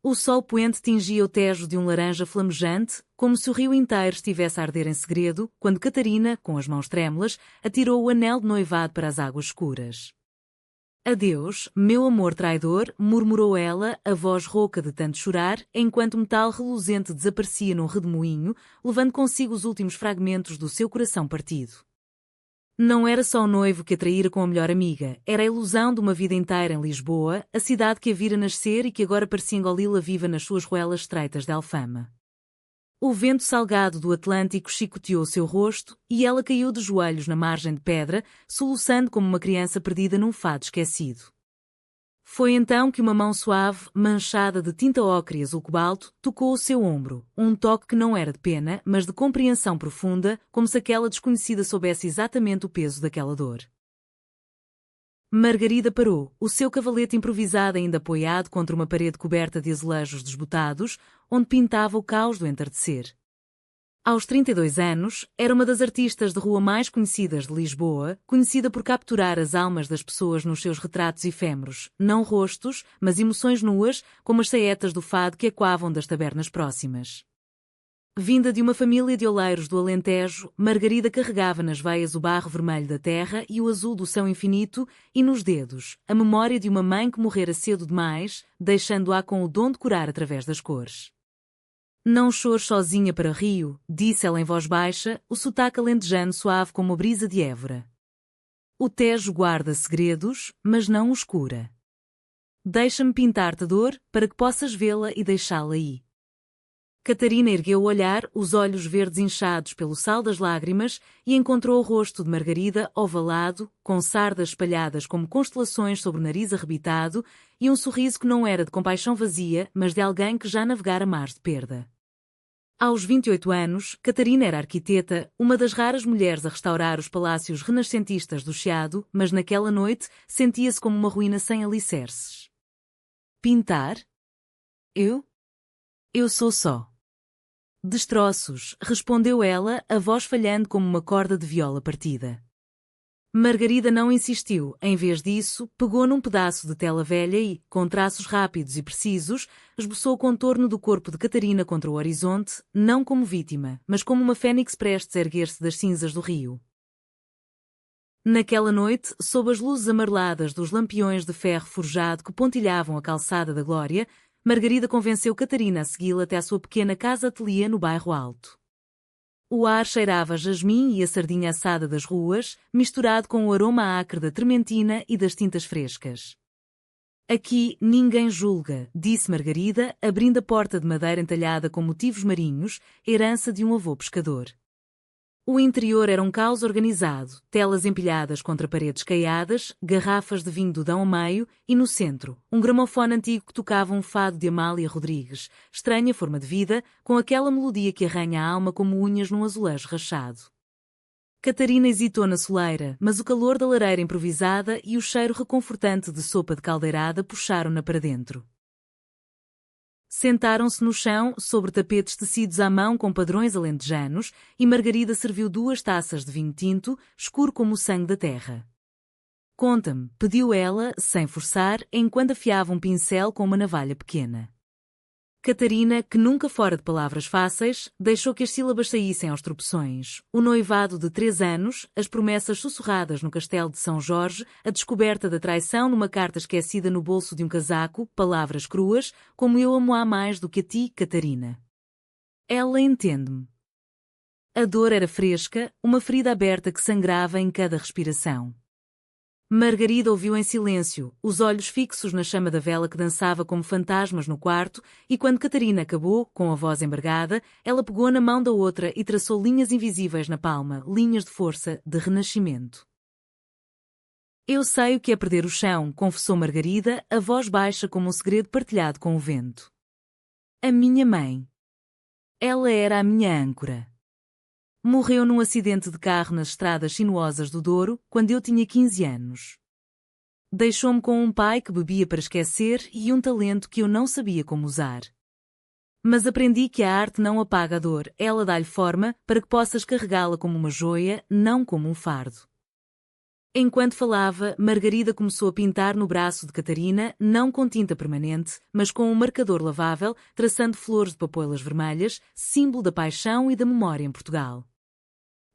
O sol poente tingia o Tejo de um laranja flamejante, como se o rio inteiro estivesse a arder em segredo, quando Catarina, com as mãos trêmulas, atirou o anel de noivado para as águas escuras. Adeus, meu amor traidor, murmurou ela, a voz rouca de tanto chorar, enquanto o metal reluzente desaparecia num redemoinho, levando consigo os últimos fragmentos do seu coração partido. Não era só o noivo que a traíra com a melhor amiga, era a ilusão de uma vida inteira em Lisboa, a cidade que a vira nascer e que agora parecia engoli-la viva nas suas ruelas estreitas de Alfama. O vento salgado do Atlântico chicoteou seu rosto e ela caiu de joelhos na margem de pedra, soluçando como uma criança perdida num fado esquecido. Foi então que uma mão suave, manchada de tinta ocre e azul cobalto, tocou o seu ombro, um toque que não era de pena, mas de compreensão profunda, como se aquela desconhecida soubesse exatamente o peso daquela dor. Margarida parou, o seu cavalete improvisado ainda apoiado contra uma parede coberta de azulejos desbotados, onde pintava o caos do entardecer. Aos 32 anos, era uma das artistas de rua mais conhecidas de Lisboa, conhecida por capturar as almas das pessoas nos seus retratos efêmeros, não rostos, mas emoções nuas, como as saetas do fado que ecoavam das tabernas próximas. Vinda de uma família de oleiros do Alentejo, Margarida carregava nas veias o barro vermelho da terra e o azul do céu infinito, e nos dedos, a memória de uma mãe que morrera cedo demais, deixando-a com o dom de curar através das cores. Não chores sozinha para Rio, disse ela em voz baixa, o sotaque alentejano suave como a brisa de Évora. O Tejo guarda segredos, mas não os cura. Deixa-me pintar-te a dor, para que possas vê-la e deixá-la aí. Catarina ergueu o olhar, os olhos verdes inchados pelo sal das lágrimas, e encontrou o rosto de Margarida ovalado, com sardas espalhadas como constelações sobre o nariz arrebitado, e um sorriso que não era de compaixão vazia, mas de alguém que já navegara mares de perda. Aos 28 anos, Catarina era arquiteta, uma das raras mulheres a restaurar os palácios renascentistas do Chiado, mas naquela noite sentia-se como uma ruína sem alicerces. Pintar? Eu sou só. Destroços, respondeu ela, a voz falhando como uma corda de viola partida. Margarida não insistiu, em vez disso, pegou num pedaço de tela velha e, com traços rápidos e precisos, esboçou o contorno do corpo de Catarina contra o horizonte, não como vítima, mas como uma fênix prestes a erguer-se das cinzas do rio. Naquela noite, sob as luzes amareladas dos lampiões de ferro forjado que pontilhavam a calçada da Glória, Margarida convenceu Catarina a segui-la até à sua pequena casa-ateliê no bairro Alto. O ar cheirava a jasmim e a sardinha assada das ruas, misturado com o aroma acre da trementina e das tintas frescas. Aqui ninguém julga, disse Margarida, abrindo a porta de madeira entalhada com motivos marinhos, herança de um avô pescador. O interior era um caos organizado, telas empilhadas contra paredes caiadas, garrafas de vinho do Dão ao meio e, no centro, um gramofone antigo que tocava um fado de Amália Rodrigues, estranha forma de vida, com aquela melodia que arranha a alma como unhas num azulejo rachado. Catarina hesitou na soleira, mas o calor da lareira improvisada e o cheiro reconfortante de sopa de caldeirada puxaram-na para dentro. Sentaram-se no chão, sobre tapetes tecidos à mão com padrões alentejanos, e Margarida serviu 2 taças de vinho tinto, escuro como o sangue da terra. Conta-me, pediu ela, sem forçar, enquanto afiava um pincel com uma navalha pequena. Catarina, que nunca fora de palavras fáceis, deixou que as sílabas saíssem aos tropeções. O noivado de 3 anos, as promessas sussurradas no castelo de São Jorge, a descoberta da traição numa carta esquecida no bolso de um casaco, palavras cruas, como eu amo-a mais do que a ti, Catarina. Ela entende-me. A dor era fresca, uma ferida aberta que sangrava em cada respiração. Margarida ouviu em silêncio, os olhos fixos na chama da vela que dançava como fantasmas no quarto, e quando Catarina acabou, com a voz embargada, ela pegou na mão da outra e traçou linhas invisíveis na palma, linhas de força, de renascimento. Eu sei o que é perder o chão, confessou Margarida, a voz baixa como um segredo partilhado com o vento. A minha mãe. Ela era a minha âncora. Morreu num acidente de carro nas estradas sinuosas do Douro, quando eu tinha 15 anos. Deixou-me com um pai que bebia para esquecer e um talento que eu não sabia como usar. Mas aprendi que a arte não apaga a dor, ela dá-lhe forma para que possas carregá-la como uma joia, não como um fardo. Enquanto falava, Margarida começou a pintar no braço de Catarina, não com tinta permanente, mas com um marcador lavável, traçando flores de papoilas vermelhas, símbolo da paixão e da memória em Portugal.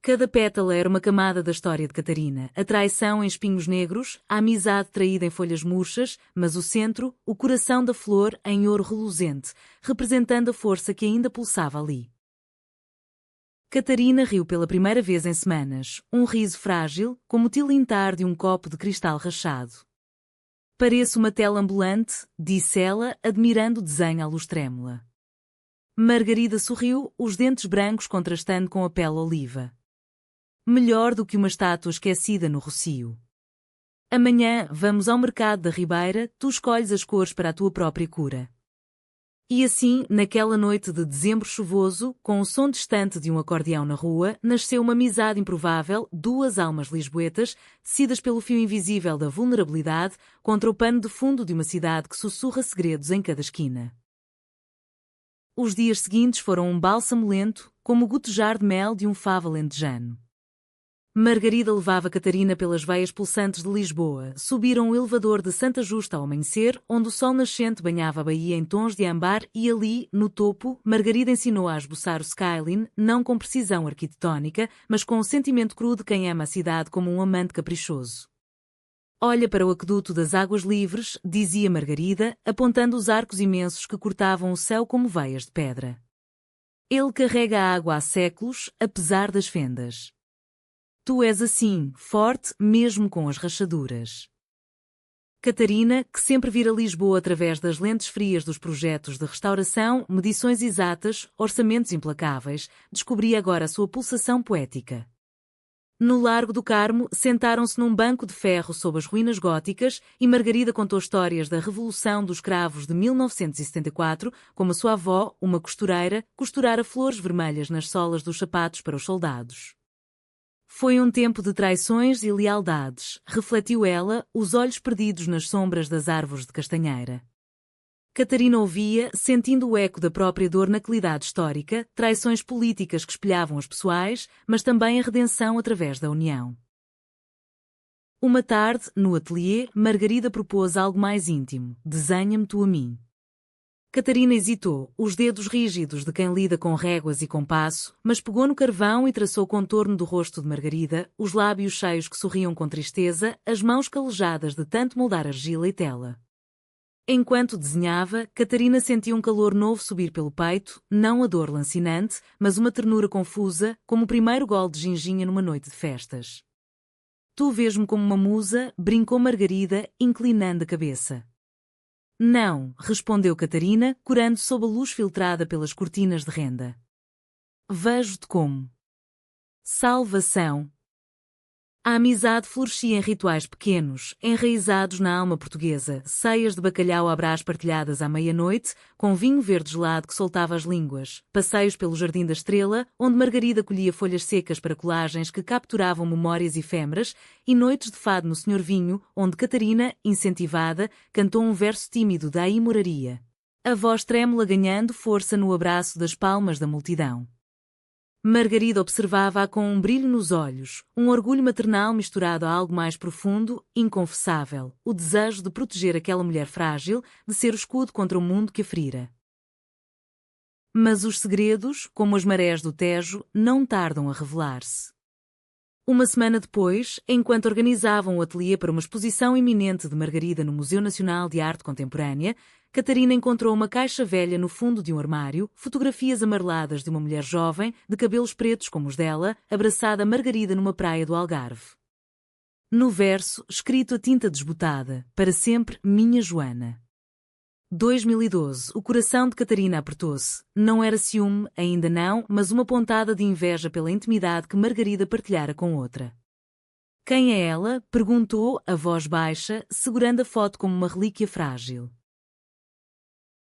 Cada pétala era uma camada da história de Catarina, a traição em espinhos negros, a amizade traída em folhas murchas, mas o centro, o coração da flor em ouro reluzente, representando a força que ainda pulsava ali. Catarina riu pela primeira vez em semanas, um riso frágil, como o tilintar de um copo de cristal rachado. Pareço uma tela ambulante, disse ela, admirando o desenho à luz trêmula. Margarida sorriu, os dentes brancos contrastando com a pele oliva. Melhor do que uma estátua esquecida no rocio. Amanhã vamos ao mercado da Ribeira, tu escolhes as cores para a tua própria cura. E assim, naquela noite de dezembro chuvoso, com o som distante de um acordeão na rua, nasceu uma amizade improvável, duas almas lisboetas, tecidas pelo fio invisível da vulnerabilidade, contra o pano de fundo de uma cidade que sussurra segredos em cada esquina. Os dias seguintes foram um bálsamo lento, como o gotejar de mel de um favo alentejano. Margarida levava Catarina pelas veias pulsantes de Lisboa, subiram o elevador de Santa Justa ao amanhecer, onde o sol nascente banhava a baía em tons de âmbar e ali, no topo, Margarida ensinou a esboçar o skyline, não com precisão arquitetónica, mas com o sentimento cru de quem ama a cidade como um amante caprichoso. Olha para o aqueduto das águas livres, dizia Margarida, apontando os arcos imensos que cortavam o céu como veias de pedra. Ele carrega a água há séculos, apesar das fendas. Tu és assim, forte, mesmo com as rachaduras. Catarina, que sempre vira Lisboa através das lentes frias dos projetos de restauração, medições exatas, orçamentos implacáveis, descobria agora a sua pulsação poética. No Largo do Carmo, sentaram-se num banco de ferro sob as ruínas góticas e Margarida contou histórias da Revolução dos Cravos de 1974, como a sua avó, uma costureira, costurara flores vermelhas nas solas dos sapatos para os soldados. Foi um tempo de traições e lealdades, refletiu ela, os olhos perdidos nas sombras das árvores de castanheira. Catarina ouvia, sentindo o eco da própria dor na claridade histórica, traições políticas que espelhavam as pessoais, mas também a redenção através da união. Uma tarde, no ateliê, Margarida propôs algo mais íntimo: desenha-me tu a mim. Catarina hesitou, os dedos rígidos de quem lida com réguas e compasso, mas pegou no carvão e traçou o contorno do rosto de Margarida, os lábios cheios que sorriam com tristeza, as mãos calejadas de tanto moldar argila e tela. Enquanto desenhava, Catarina sentia um calor novo subir pelo peito, não a dor lancinante, mas uma ternura confusa, como o primeiro gole de ginginha numa noite de festas. Tu vês-me como uma musa, brincou Margarida, inclinando a cabeça. Não, respondeu Catarina, corando sob a luz filtrada pelas cortinas de renda. Vejo-te como salvação. A amizade florescia em rituais pequenos, enraizados na alma portuguesa, ceias de bacalhau à brás partilhadas à meia-noite, com vinho verde gelado que soltava as línguas, passeios pelo Jardim da Estrela, onde Margarida colhia folhas secas para colagens que capturavam memórias efêmeras, e noites de fado no Senhor Vinho, onde Catarina, incentivada, cantou um verso tímido da Aimoraria. A voz trêmula ganhando força no abraço das palmas da multidão. Margarida observava-a com um brilho nos olhos, um orgulho maternal misturado a algo mais profundo, inconfessável, o desejo de proteger aquela mulher frágil, de ser o escudo contra o mundo que a ferira. Mas os segredos, como as marés do Tejo, não tardam a revelar-se. Uma semana depois, enquanto organizavam o ateliê para uma exposição iminente de Margarida no Museu Nacional de Arte Contemporânea, Catarina encontrou uma caixa velha no fundo de um armário, fotografias amareladas de uma mulher jovem, de cabelos pretos como os dela, abraçada a Margarida numa praia do Algarve. No verso, escrito a tinta desbotada, para sempre, minha Joana. 2012, o coração de Catarina apertou-se. Não era ciúme, ainda não, mas uma pontada de inveja pela intimidade que Margarida partilhara com outra. Quem é ela? Perguntou, a voz baixa, segurando a foto como uma relíquia frágil.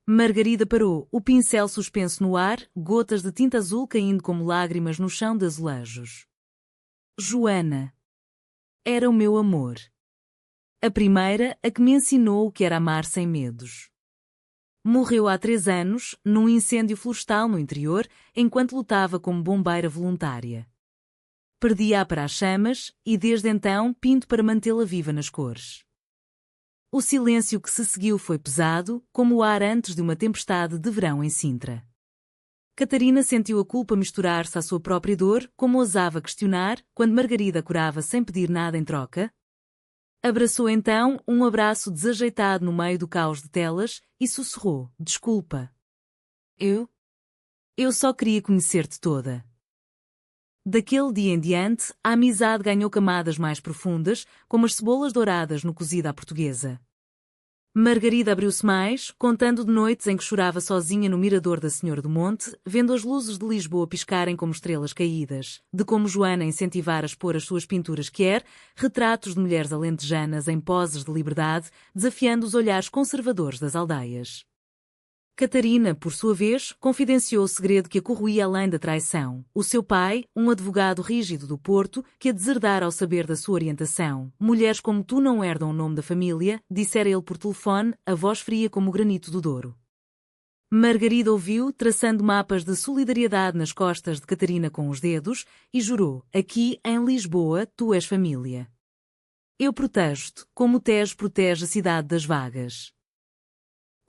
Margarida parou, o pincel suspenso no ar, gotas de tinta azul caindo como lágrimas no chão de azulejos. Joana. Era o meu amor. A primeira, a que me ensinou o que era amar sem medos. Morreu há 3 anos, num incêndio florestal no interior, enquanto lutava como bombeira voluntária. perdia-a para as chamas e desde então pinto para mantê-la viva nas cores. O silêncio que se seguiu foi pesado, como o ar antes de uma tempestade de verão em Sintra. Catarina sentiu a culpa misturar-se à sua própria dor, como ousava questionar, quando Margarida curava sem pedir nada em troca. Abraçou então um abraço desajeitado no meio do caos de telas e sussurrou: desculpa. Eu só queria conhecer-te toda. Daquele dia em diante, a amizade ganhou camadas mais profundas, como as cebolas douradas no cozido à portuguesa. Margarida abriu-se mais, contando de noites em que chorava sozinha no mirador da Senhora do Monte, vendo as luzes de Lisboa piscarem como estrelas caídas, de como Joana incentivara a expor as suas pinturas retratos de mulheres alentejanas em poses de liberdade, desafiando os olhares conservadores das aldeias. Catarina, por sua vez, confidenciou o segredo que a corroía além da traição. O seu pai, um advogado rígido do Porto, que a deserdara ao saber da sua orientação. Mulheres como tu não herdam o nome da família, dissera ele por telefone, a voz fria como o granito do Douro. Margarida ouviu, traçando mapas de solidariedade nas costas de Catarina com os dedos, e jurou: aqui, em Lisboa, tu és família. Eu protejo-te, como o Tejo protege a cidade das vagas.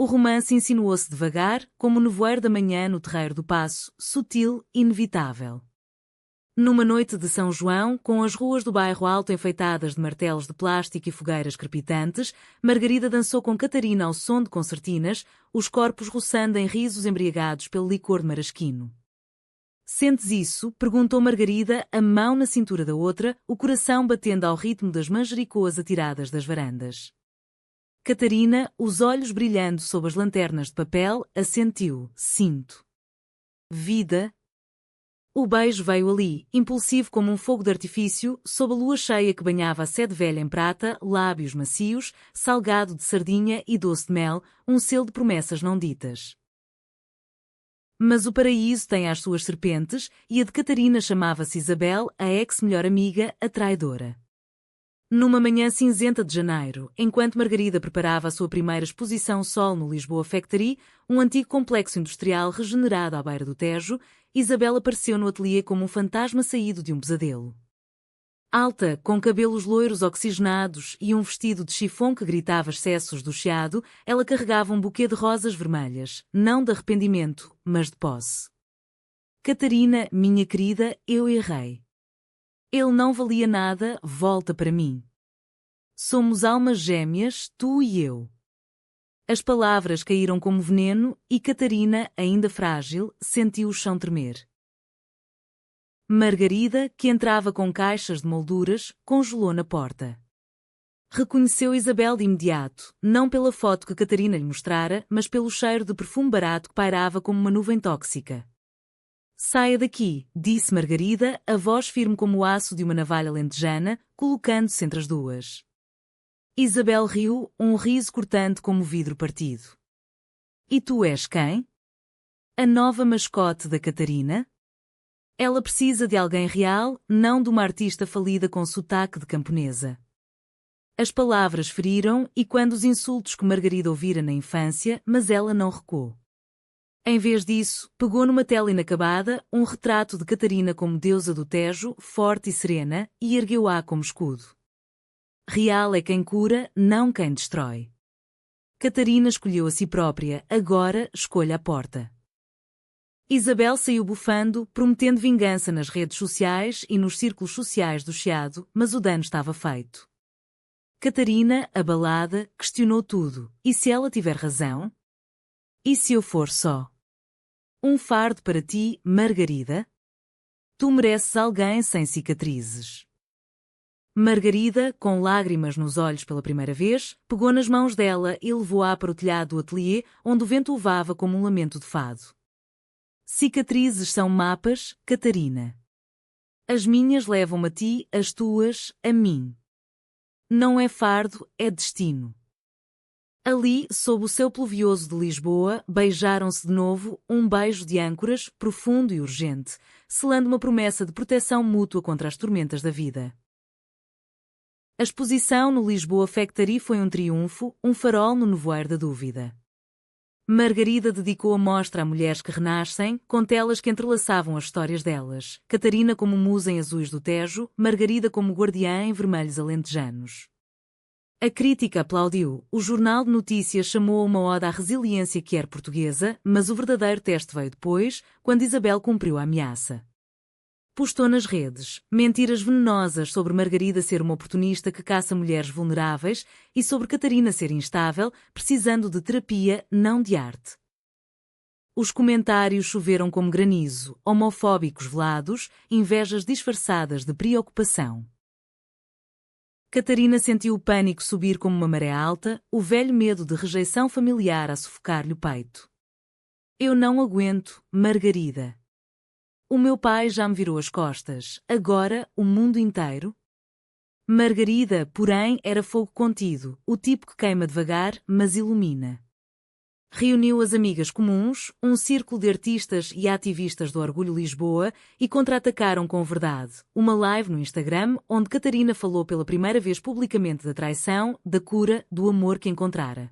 O romance insinuou-se devagar, como o nevoeiro da manhã no terreiro do Paço, sutil, inevitável. Numa noite de São João, com as ruas do bairro Alto enfeitadas de martelos de plástico e fogueiras crepitantes, Margarida dançou com Catarina ao som de concertinas, os corpos roçando em risos embriagados pelo licor de marasquino. Sentes isso? Perguntou Margarida, a mão na cintura da outra, o coração batendo ao ritmo das manjericoas atiradas das varandas. Catarina, os olhos brilhando sob as lanternas de papel, assentiu: sinto. Vida. O beijo veio ali, impulsivo como um fogo de artifício, sob a lua cheia que banhava a sede velha em prata, lábios macios, salgado de sardinha e doce de mel, um selo de promessas não ditas. Mas o paraíso tem as suas serpentes, e a de Catarina chamava-se Isabel, a ex-melhor amiga, a traidora. Numa manhã cinzenta de janeiro, enquanto Margarida preparava a sua primeira exposição sol no Lisboa Factory, um antigo complexo industrial regenerado à beira do Tejo, Isabel apareceu no ateliê como um fantasma saído de um pesadelo. Alta, com cabelos loiros oxigenados e um vestido de chifão que gritava excessos do chiado, ela carregava um buquê de rosas vermelhas, não de arrependimento, mas de posse. Catarina, minha querida, eu errei. Ele não valia nada, volta para mim. Somos almas gêmeas, tu e eu. As palavras caíram como veneno e Catarina, ainda frágil, sentiu o chão tremer. Margarida, que entrava com caixas de molduras, congelou na porta. Reconheceu Isabel de imediato, não pela foto que Catarina lhe mostrara, mas pelo cheiro de perfume barato que pairava como uma nuvem tóxica. Saia daqui, disse Margarida, a voz firme como o aço de uma navalha lentejana, colocando-se entre as duas. Isabel riu, um riso cortante como vidro partido. E tu és quem? A nova mascote da Catarina? Ela precisa de alguém real, não de uma artista falida com sotaque de camponesa. As palavras feriram e quando os insultos que Margarida ouvira na infância, mas ela não recuou. Em vez disso, pegou numa tela inacabada um retrato de Catarina como deusa do Tejo, forte e serena, e ergueu-a como escudo. Real é quem cura, não quem destrói. Catarina escolheu a si própria, agora escolha a porta. Isabel saiu bufando, prometendo vingança nas redes sociais e nos círculos sociais do Chiado, mas o dano estava feito. Catarina, abalada, questionou tudo. E se ela tiver razão? E se eu for só um fardo para ti, Margarida? Tu mereces alguém sem cicatrizes. Margarida, com lágrimas nos olhos pela primeira vez, pegou nas mãos dela e levou-a para o telhado do ateliê, onde o vento levava como um lamento de fado. Cicatrizes são mapas, Catarina. As minhas levam-me a ti, as tuas, a mim. Não é fardo, é destino. Ali, sob o céu pluvioso de Lisboa, beijaram-se de novo, um beijo de âncoras, profundo e urgente, selando uma promessa de proteção mútua contra as tormentas da vida. A exposição no Lisboa Factory foi um triunfo, um farol no nevoeiro da dúvida. Margarida dedicou a mostra a mulheres que renascem, com telas que entrelaçavam as histórias delas. Catarina como musa em azuis do Tejo, Margarida como guardiã em vermelhos alentejanos. A crítica aplaudiu. O Jornal de Notícias chamou-a uma ode à resiliência que era portuguesa, mas o verdadeiro teste veio depois, quando Isabel cumpriu a ameaça. Postou nas redes mentiras venenosas sobre Margarida ser uma oportunista que caça mulheres vulneráveis e sobre Catarina ser instável, precisando de terapia, não de arte. Os comentários choveram como granizo, homofóbicos velados, invejas disfarçadas de preocupação. Catarina sentiu o pânico subir como uma maré alta, o velho medo de rejeição familiar a sufocar-lhe o peito. Eu não aguento, Margarida. O meu pai já me virou as costas, agora o mundo inteiro? Margarida, porém, era fogo contido, o tipo que queima devagar, mas ilumina. Reuniu as amigas comuns, um círculo de artistas e ativistas do Orgulho Lisboa e contra-atacaram com verdade. Uma live no Instagram, onde Catarina falou pela primeira vez publicamente da traição, da cura, do amor que encontrara.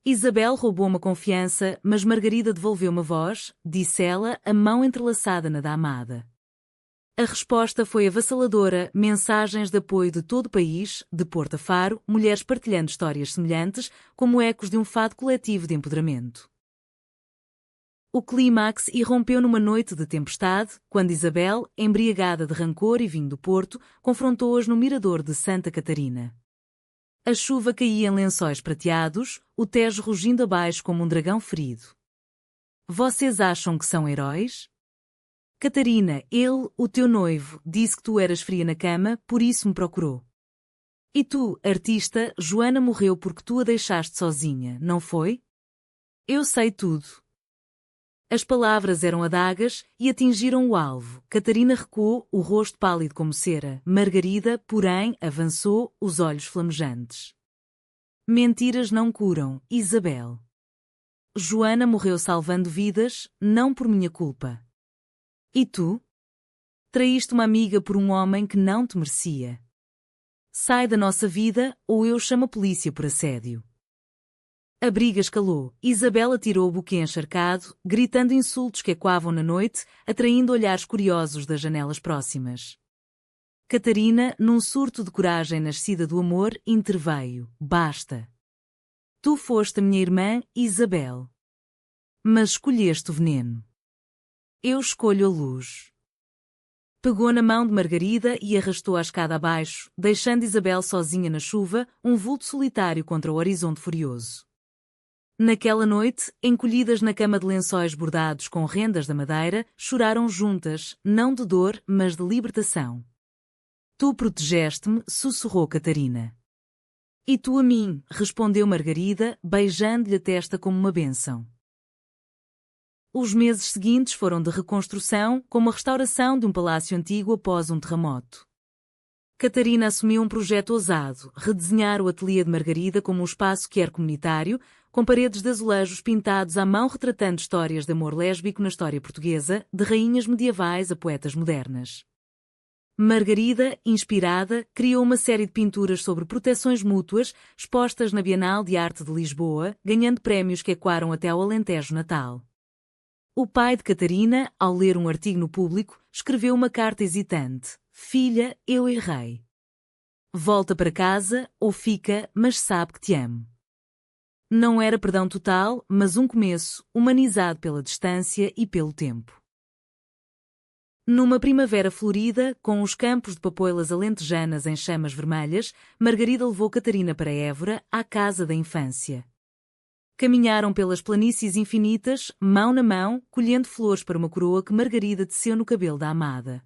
Isabel roubou uma confiança, mas Margarida devolveu uma voz, disse ela, a mão entrelaçada na da amada. A resposta foi avassaladora, mensagens de apoio de todo o país, de Porto a Faro, mulheres partilhando histórias semelhantes, como ecos de um fado coletivo de empoderamento. O clímax irrompeu numa noite de tempestade, quando Isabel, embriagada de rancor e vinho do Porto, confrontou-as no mirador de Santa Catarina. A chuva caía em lençóis prateados, o Tejo rugindo abaixo como um dragão ferido. Vocês acham que são heróis? Catarina, ele, o teu noivo, disse que tu eras fria na cama, por isso me procurou. E tu, artista, Joana morreu porque tu a deixaste sozinha, não foi? Eu sei tudo. As palavras eram adagas e atingiram o alvo. Catarina recuou, o rosto pálido como cera. Margarida, porém, avançou, os olhos flamejantes. Mentiras não curam, Isabel. Joana morreu salvando vidas, não por minha culpa. E tu? Traíste uma amiga por um homem que não te merecia. Sai da nossa vida, ou eu chamo a polícia por assédio. A briga escalou. Isabel atirou o buquê encharcado, gritando insultos que ecoavam na noite, atraindo olhares curiosos das janelas próximas. Catarina, num surto de coragem nascida do amor, interveio. Basta. Tu foste a minha irmã, Isabel. Mas escolheste o veneno. Eu escolho a luz. Pegou na mão de Margarida e arrastou a escada abaixo, deixando Isabel sozinha na chuva, um vulto solitário contra o horizonte furioso. Naquela noite, encolhidas na cama de lençóis bordados com rendas da madeira, choraram juntas, não de dor, mas de libertação. Tu protegeste-me, sussurrou Catarina. E tu a mim, respondeu Margarida, beijando-lhe a testa como uma bênção. Os meses seguintes foram de reconstrução, como a restauração de um palácio antigo após um terremoto. Catarina assumiu um projeto ousado, redesenhar o ateliê de Margarida como um espaço que era comunitário, com paredes de azulejos pintados à mão retratando histórias de amor lésbico na história portuguesa, de rainhas medievais a poetas modernas. Margarida, inspirada, criou uma série de pinturas sobre proteções mútuas, expostas na Bienal de Arte de Lisboa, ganhando prémios que ecoaram até ao Alentejo natal. O pai de Catarina, ao ler um artigo no Público, escreveu uma carta hesitante. Filha, eu errei. Volta para casa, ou fica, mas sabe que te amo. Não era perdão total, mas um começo, humanizado pela distância e pelo tempo. Numa primavera florida, com os campos de papoilas alentejanas em chamas vermelhas, Margarida levou Catarina para Évora, à casa da infância. Caminharam pelas planícies infinitas, mão na mão, colhendo flores para uma coroa que Margarida teceu no cabelo da amada.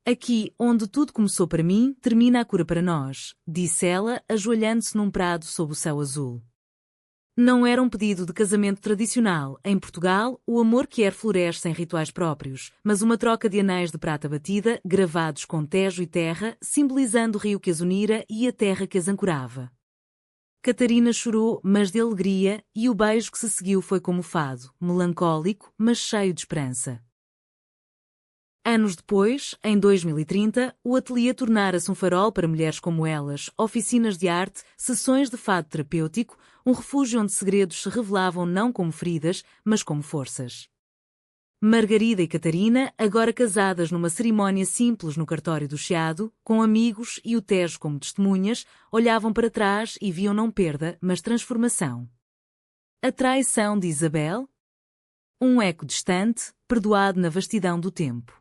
Aqui, onde tudo começou para mim, termina a cura para nós, disse ela, ajoelhando-se num prado sob o céu azul. Não era um pedido de casamento tradicional. Em Portugal, o amor quer floresce sem rituais próprios, mas uma troca de anéis de prata batida, gravados com tejo e terra, simbolizando o rio que as unira e a terra que as ancorava. Catarina chorou, mas de alegria, e o beijo que se seguiu foi como fado, melancólico, mas cheio de esperança. Anos depois, em 2030, o ateliê tornara-se um farol para mulheres como elas, oficinas de arte, sessões de fado terapêutico, um refúgio onde segredos se revelavam não como feridas, mas como forças. Margarida e Catarina, agora casadas numa cerimónia simples no cartório do Chiado, com amigos e o Tejo como testemunhas, olhavam para trás e viam não perda, mas transformação. A traição de Isabel? Um eco distante, perdoado na vastidão do tempo.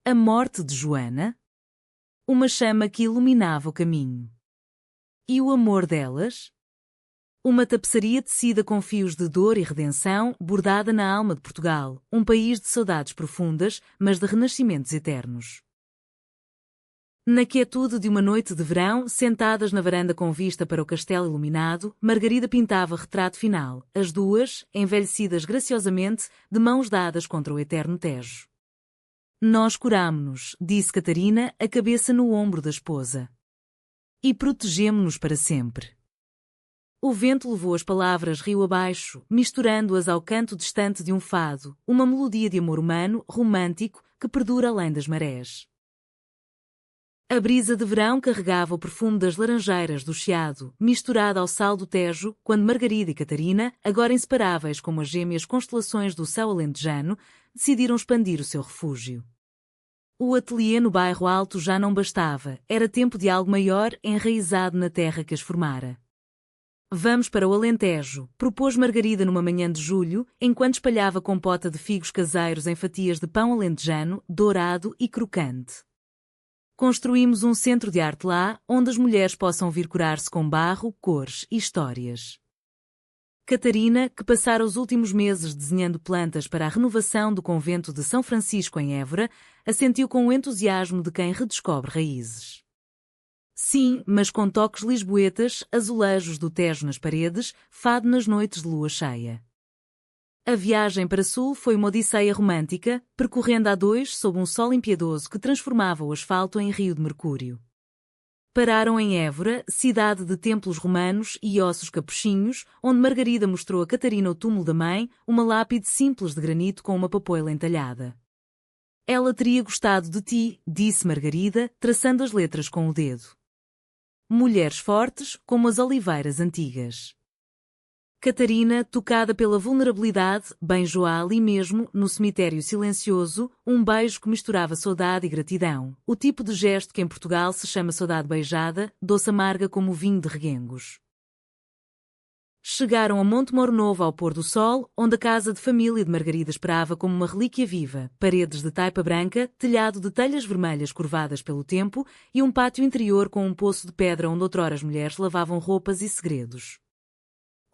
A morte de Joana? Uma chama que iluminava o caminho. E o amor delas? Uma tapeçaria tecida com fios de dor e redenção, bordada na alma de Portugal, um país de saudades profundas, mas de renascimentos eternos. Na quietude de uma noite de verão, sentadas na varanda com vista para o castelo iluminado, Margarida pintava retrato final, as duas, envelhecidas graciosamente, de mãos dadas contra o eterno Tejo. Nós curámo-nos, disse Catarina, a cabeça no ombro da esposa. E protegemo-nos para sempre. O vento levou as palavras rio abaixo, misturando-as ao canto distante de um fado, uma melodia de amor humano, romântico, que perdura além das marés. A brisa de verão carregava o perfume das laranjeiras do Chiado, misturada ao sal do Tejo, quando Margarida e Catarina, agora inseparáveis como as gêmeas constelações do céu alentejano, decidiram expandir o seu refúgio. O ateliê no bairro Alto já não bastava, era tempo de algo maior enraizado na terra que as formara. Vamos para o Alentejo, propôs Margarida numa manhã de julho, enquanto espalhava compota de figos caseiros em fatias de pão alentejano, dourado e crocante. Construímos um centro de arte lá, onde as mulheres possam vir curar-se com barro, cores e histórias. Catarina, que passara os últimos meses desenhando plantas para a renovação do convento de São Francisco em Évora, assentiu com o entusiasmo de quem redescobre raízes. Sim, mas com toques lisboetas, azulejos do Tejo nas paredes, fado nas noites de lua cheia. A viagem para sul foi uma odisseia romântica, percorrendo a dois sob um sol impiedoso que transformava o asfalto em rio de mercúrio. Pararam em Évora, cidade de templos romanos e ossos capuchinhos, onde Margarida mostrou a Catarina o túmulo da mãe, uma lápide simples de granito com uma papoila entalhada. Ela teria gostado de ti, disse Margarida, traçando as letras com o dedo. Mulheres fortes, como as oliveiras antigas. Catarina, tocada pela vulnerabilidade, beijou-a ali mesmo, no cemitério silencioso, um beijo que misturava saudade e gratidão, o tipo de gesto que em Portugal se chama saudade beijada, doce amarga como o vinho de reguengos. Chegaram a Monte Moro Novo ao pôr do sol, onde a casa de família de Margarida esperava como uma relíquia viva, paredes de taipa branca, telhado de telhas vermelhas curvadas pelo tempo e um pátio interior com um poço de pedra onde outrora as mulheres lavavam roupas e segredos.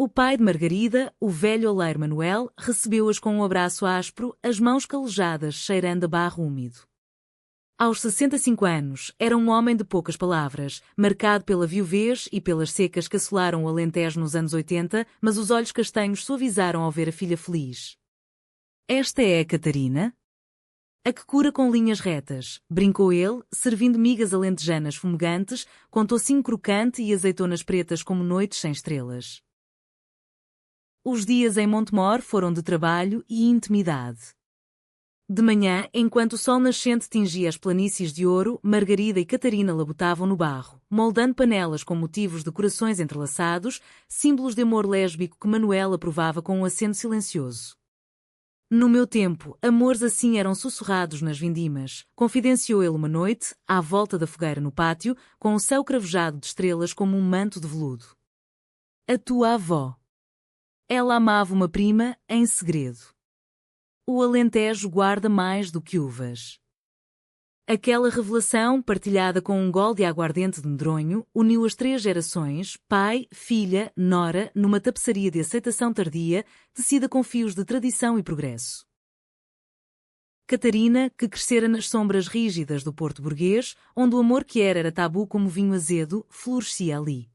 O pai de Margarida, o velho oleiro Manuel, recebeu-as com um abraço áspero, as mãos calejadas, cheirando a barro úmido. Aos 65 anos, era um homem de poucas palavras, marcado pela viuvez e pelas secas que assolaram o Alentejo nos anos 80, mas os olhos castanhos suavizaram ao ver a filha feliz. Esta é a Catarina? A que cura com linhas retas, brincou ele, servindo migas alentejanas fumegantes, com tocinho crocante e azeitonas pretas como noites sem estrelas. Os dias em Montemor foram de trabalho e intimidade. De manhã, enquanto o sol nascente tingia as planícies de ouro, Margarida e Catarina labotavam no barro, moldando panelas com motivos de corações entrelaçados, símbolos de amor lésbico que Manuel aprovava com um aceno silencioso. No meu tempo, amores assim eram sussurrados nas vindimas, confidenciou ele uma noite, à volta da fogueira no pátio, com o céu cravejado de estrelas como um manto de veludo. A tua avó. Ela amava uma prima, em segredo. O Alentejo guarda mais do que uvas. Aquela revelação, partilhada com um gole de aguardente de medronho, uniu as 3 gerações, pai, filha, nora, numa tapeçaria de aceitação tardia, tecida com fios de tradição e progresso. Catarina, que crescera nas sombras rígidas do Porto burguês, onde o amor que era tabu como vinho azedo, florescia ali.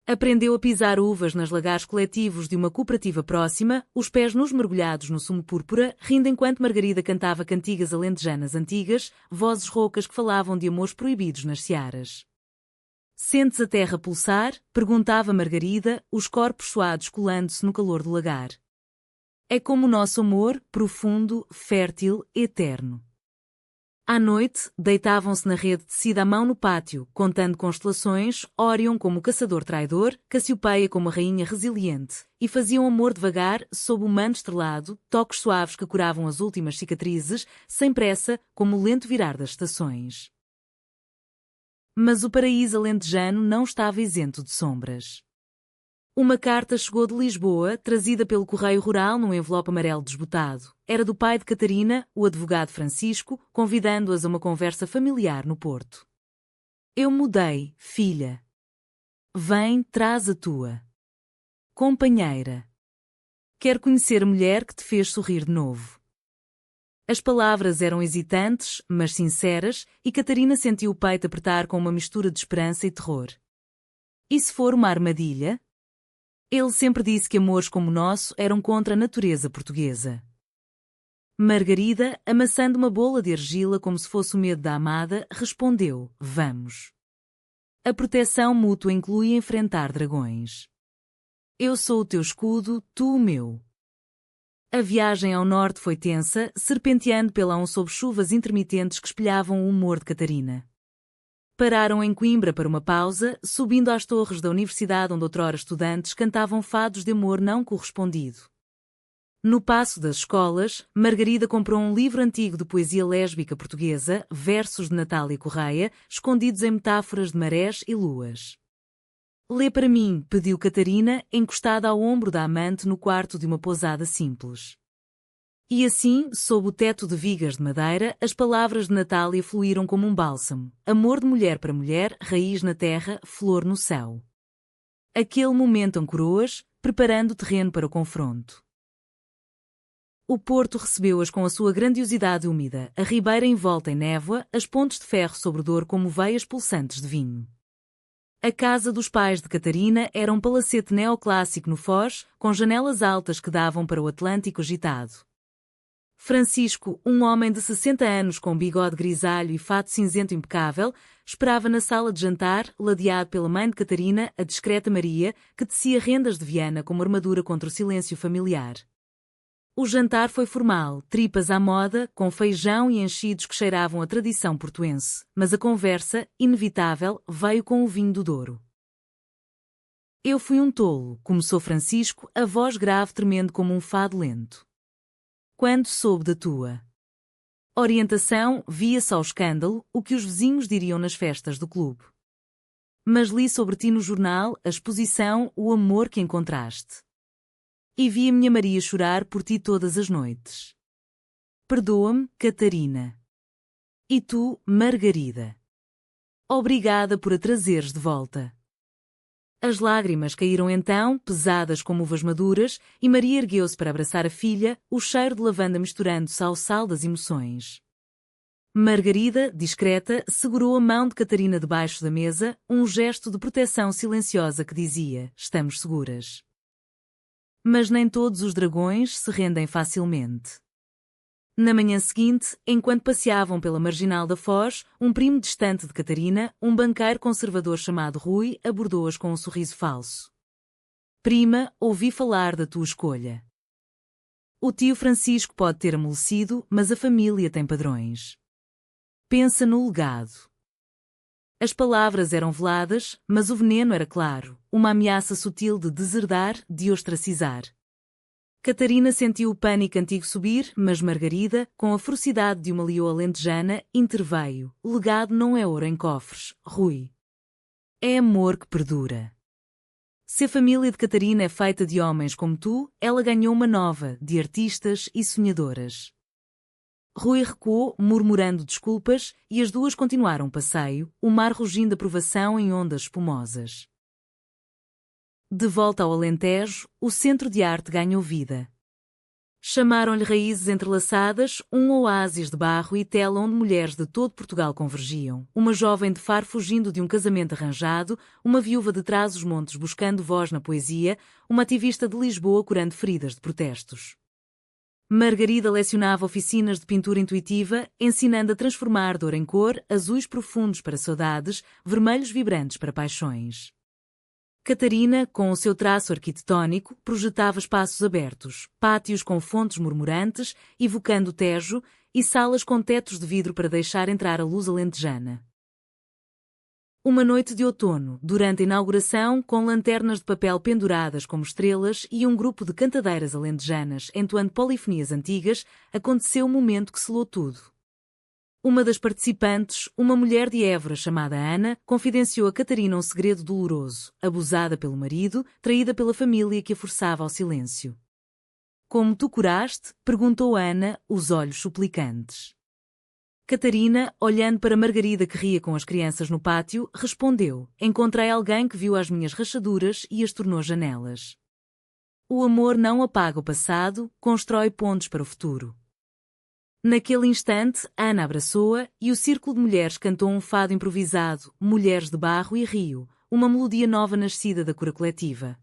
Aprendeu a pisar uvas nas lagares coletivos de uma cooperativa próxima, os pés nos mergulhados no sumo púrpura, rindo enquanto Margarida cantava cantigas alentejanas antigas, vozes roucas que falavam de amores proibidos nas searas. Sentes a terra pulsar? Perguntava Margarida, os corpos suados colando-se no calor do lagar. É como o nosso amor, profundo, fértil, eterno. À noite, deitavam-se na rede tecida à mão no pátio, contando constelações, Órion como o caçador traidor, Cassiopeia como a rainha resiliente, e faziam amor devagar, sob o manto estrelado, toques suaves que curavam as últimas cicatrizes, sem pressa, como o lento virar das estações. Mas o paraíso alentejano não estava isento de sombras. Uma carta chegou de Lisboa, trazida pelo correio rural num envelope amarelo desbotado. Era do pai de Catarina, o advogado Francisco, convidando-as a uma conversa familiar no Porto. Eu mudei, filha. Vem, traz a tua companheira. Quero conhecer a mulher que te fez sorrir de novo. As palavras eram hesitantes, mas sinceras, e Catarina sentiu o peito apertar com uma mistura de esperança e terror. E se for uma armadilha? Ele sempre disse que amores como o nosso eram contra a natureza portuguesa. Margarida, amassando uma bola de argila como se fosse o medo da amada, respondeu: vamos. A proteção mútua inclui enfrentar dragões. Eu sou o teu escudo, tu o meu. A viagem ao norte foi tensa, serpenteando pela sob chuvas intermitentes que espelhavam o humor de Catarina. Pararam em Coimbra para uma pausa, subindo às torres da universidade onde outrora estudantes cantavam fados de amor não correspondido. No passo das escolas, Margarida comprou um livro antigo de poesia lésbica portuguesa, versos de Natália Correia, escondidos em metáforas de marés e luas. Lê para mim, pediu Catarina, encostada ao ombro da amante no quarto de uma pousada simples. E assim, sob o teto de vigas de madeira, as palavras de Natália fluíram como um bálsamo. Amor de mulher para mulher, raiz na terra, flor no céu. Aquele momento ancorou-as, preparando o terreno para o confronto. O Porto recebeu-as com a sua grandiosidade úmida, a ribeira envolta em névoa, as pontes de ferro sobre o Douro como veias pulsantes de vinho. A casa dos pais de Catarina era um palacete neoclássico no Foz, com janelas altas que davam para o Atlântico agitado. Francisco, um homem de 60 anos com bigode grisalho e fato cinzento impecável, esperava na sala de jantar, ladeado pela mãe de Catarina, a discreta Maria, que tecia rendas de Viana como armadura contra o silêncio familiar. O jantar foi formal, tripas à moda, com feijão e enchidos que cheiravam a tradição portuense, mas a conversa, inevitável, veio com o vinho do Douro. Eu fui um tolo, começou Francisco, a voz grave tremendo como um fado lento. Quando soube da tua orientação, via só o escândalo, o que os vizinhos diriam nas festas do clube. Mas li sobre ti no jornal, a exposição, o amor que encontraste. E vi a minha Maria chorar por ti todas as noites. Perdoa-me, Catarina. E tu, Margarida. Obrigada por a trazeres de volta. As lágrimas caíram então, pesadas como uvas maduras, e Maria ergueu-se para abraçar a filha, o cheiro de lavanda misturando-se ao sal das emoções. Margarida, discreta, segurou a mão de Catarina debaixo da mesa, um gesto de proteção silenciosa que dizia: estamos seguras. Mas nem todos os dragões se rendem facilmente. Na manhã seguinte, enquanto passeavam pela marginal da Foz, um primo distante de Catarina, um banqueiro conservador chamado Rui, abordou-as com um sorriso falso. Prima, ouvi falar da tua escolha. O tio Francisco pode ter amolecido, mas a família tem padrões. Pensa no legado. As palavras eram veladas, mas o veneno era claro, uma ameaça sutil de deserdar, de ostracizar. Catarina sentiu o pânico antigo subir, mas Margarida, com a ferocidade de uma leoa alentejana, interveio. O legado não é ouro em cofres, Rui. É amor que perdura. Se a família de Catarina é feita de homens como tu, ela ganhou uma nova, de artistas e sonhadoras. Rui recuou, murmurando desculpas, e as duas continuaram o passeio, o mar rugindo de aprovação em ondas espumosas. De volta ao Alentejo, o Centro de Arte ganhou vida. Chamaram-lhe raízes entrelaçadas, um oásis de barro e tela onde mulheres de todo Portugal convergiam, uma jovem de Faro fugindo de um casamento arranjado, uma viúva de Trás-os-Montes buscando voz na poesia, uma ativista de Lisboa curando feridas de protestos. Margarida lecionava oficinas de pintura intuitiva, ensinando a transformar dor em cor, azuis profundos para saudades, vermelhos vibrantes para paixões. Catarina, com o seu traço arquitetónico, projetava espaços abertos, pátios com fontes murmurantes, evocando o Tejo, e salas com tetos de vidro para deixar entrar a luz alentejana. Uma noite de outono, durante a inauguração, com lanternas de papel penduradas como estrelas e um grupo de cantadeiras alentejanas entoando polifonias antigas, aconteceu o momento que selou tudo. Uma das participantes, uma mulher de Évora chamada Ana, confidenciou a Catarina um segredo doloroso, abusada pelo marido, traída pela família que a forçava ao silêncio. Como tu curaste? Perguntou Ana, os olhos suplicantes. Catarina, olhando para Margarida que ria com as crianças no pátio, respondeu: encontrei alguém que viu as minhas rachaduras e as tornou janelas. O amor não apaga o passado, constrói pontes para o futuro. Naquele instante, Ana abraçou-a e o círculo de mulheres cantou um fado improvisado, Mulheres de Barro e Rio, uma melodia nova nascida da cura coletiva.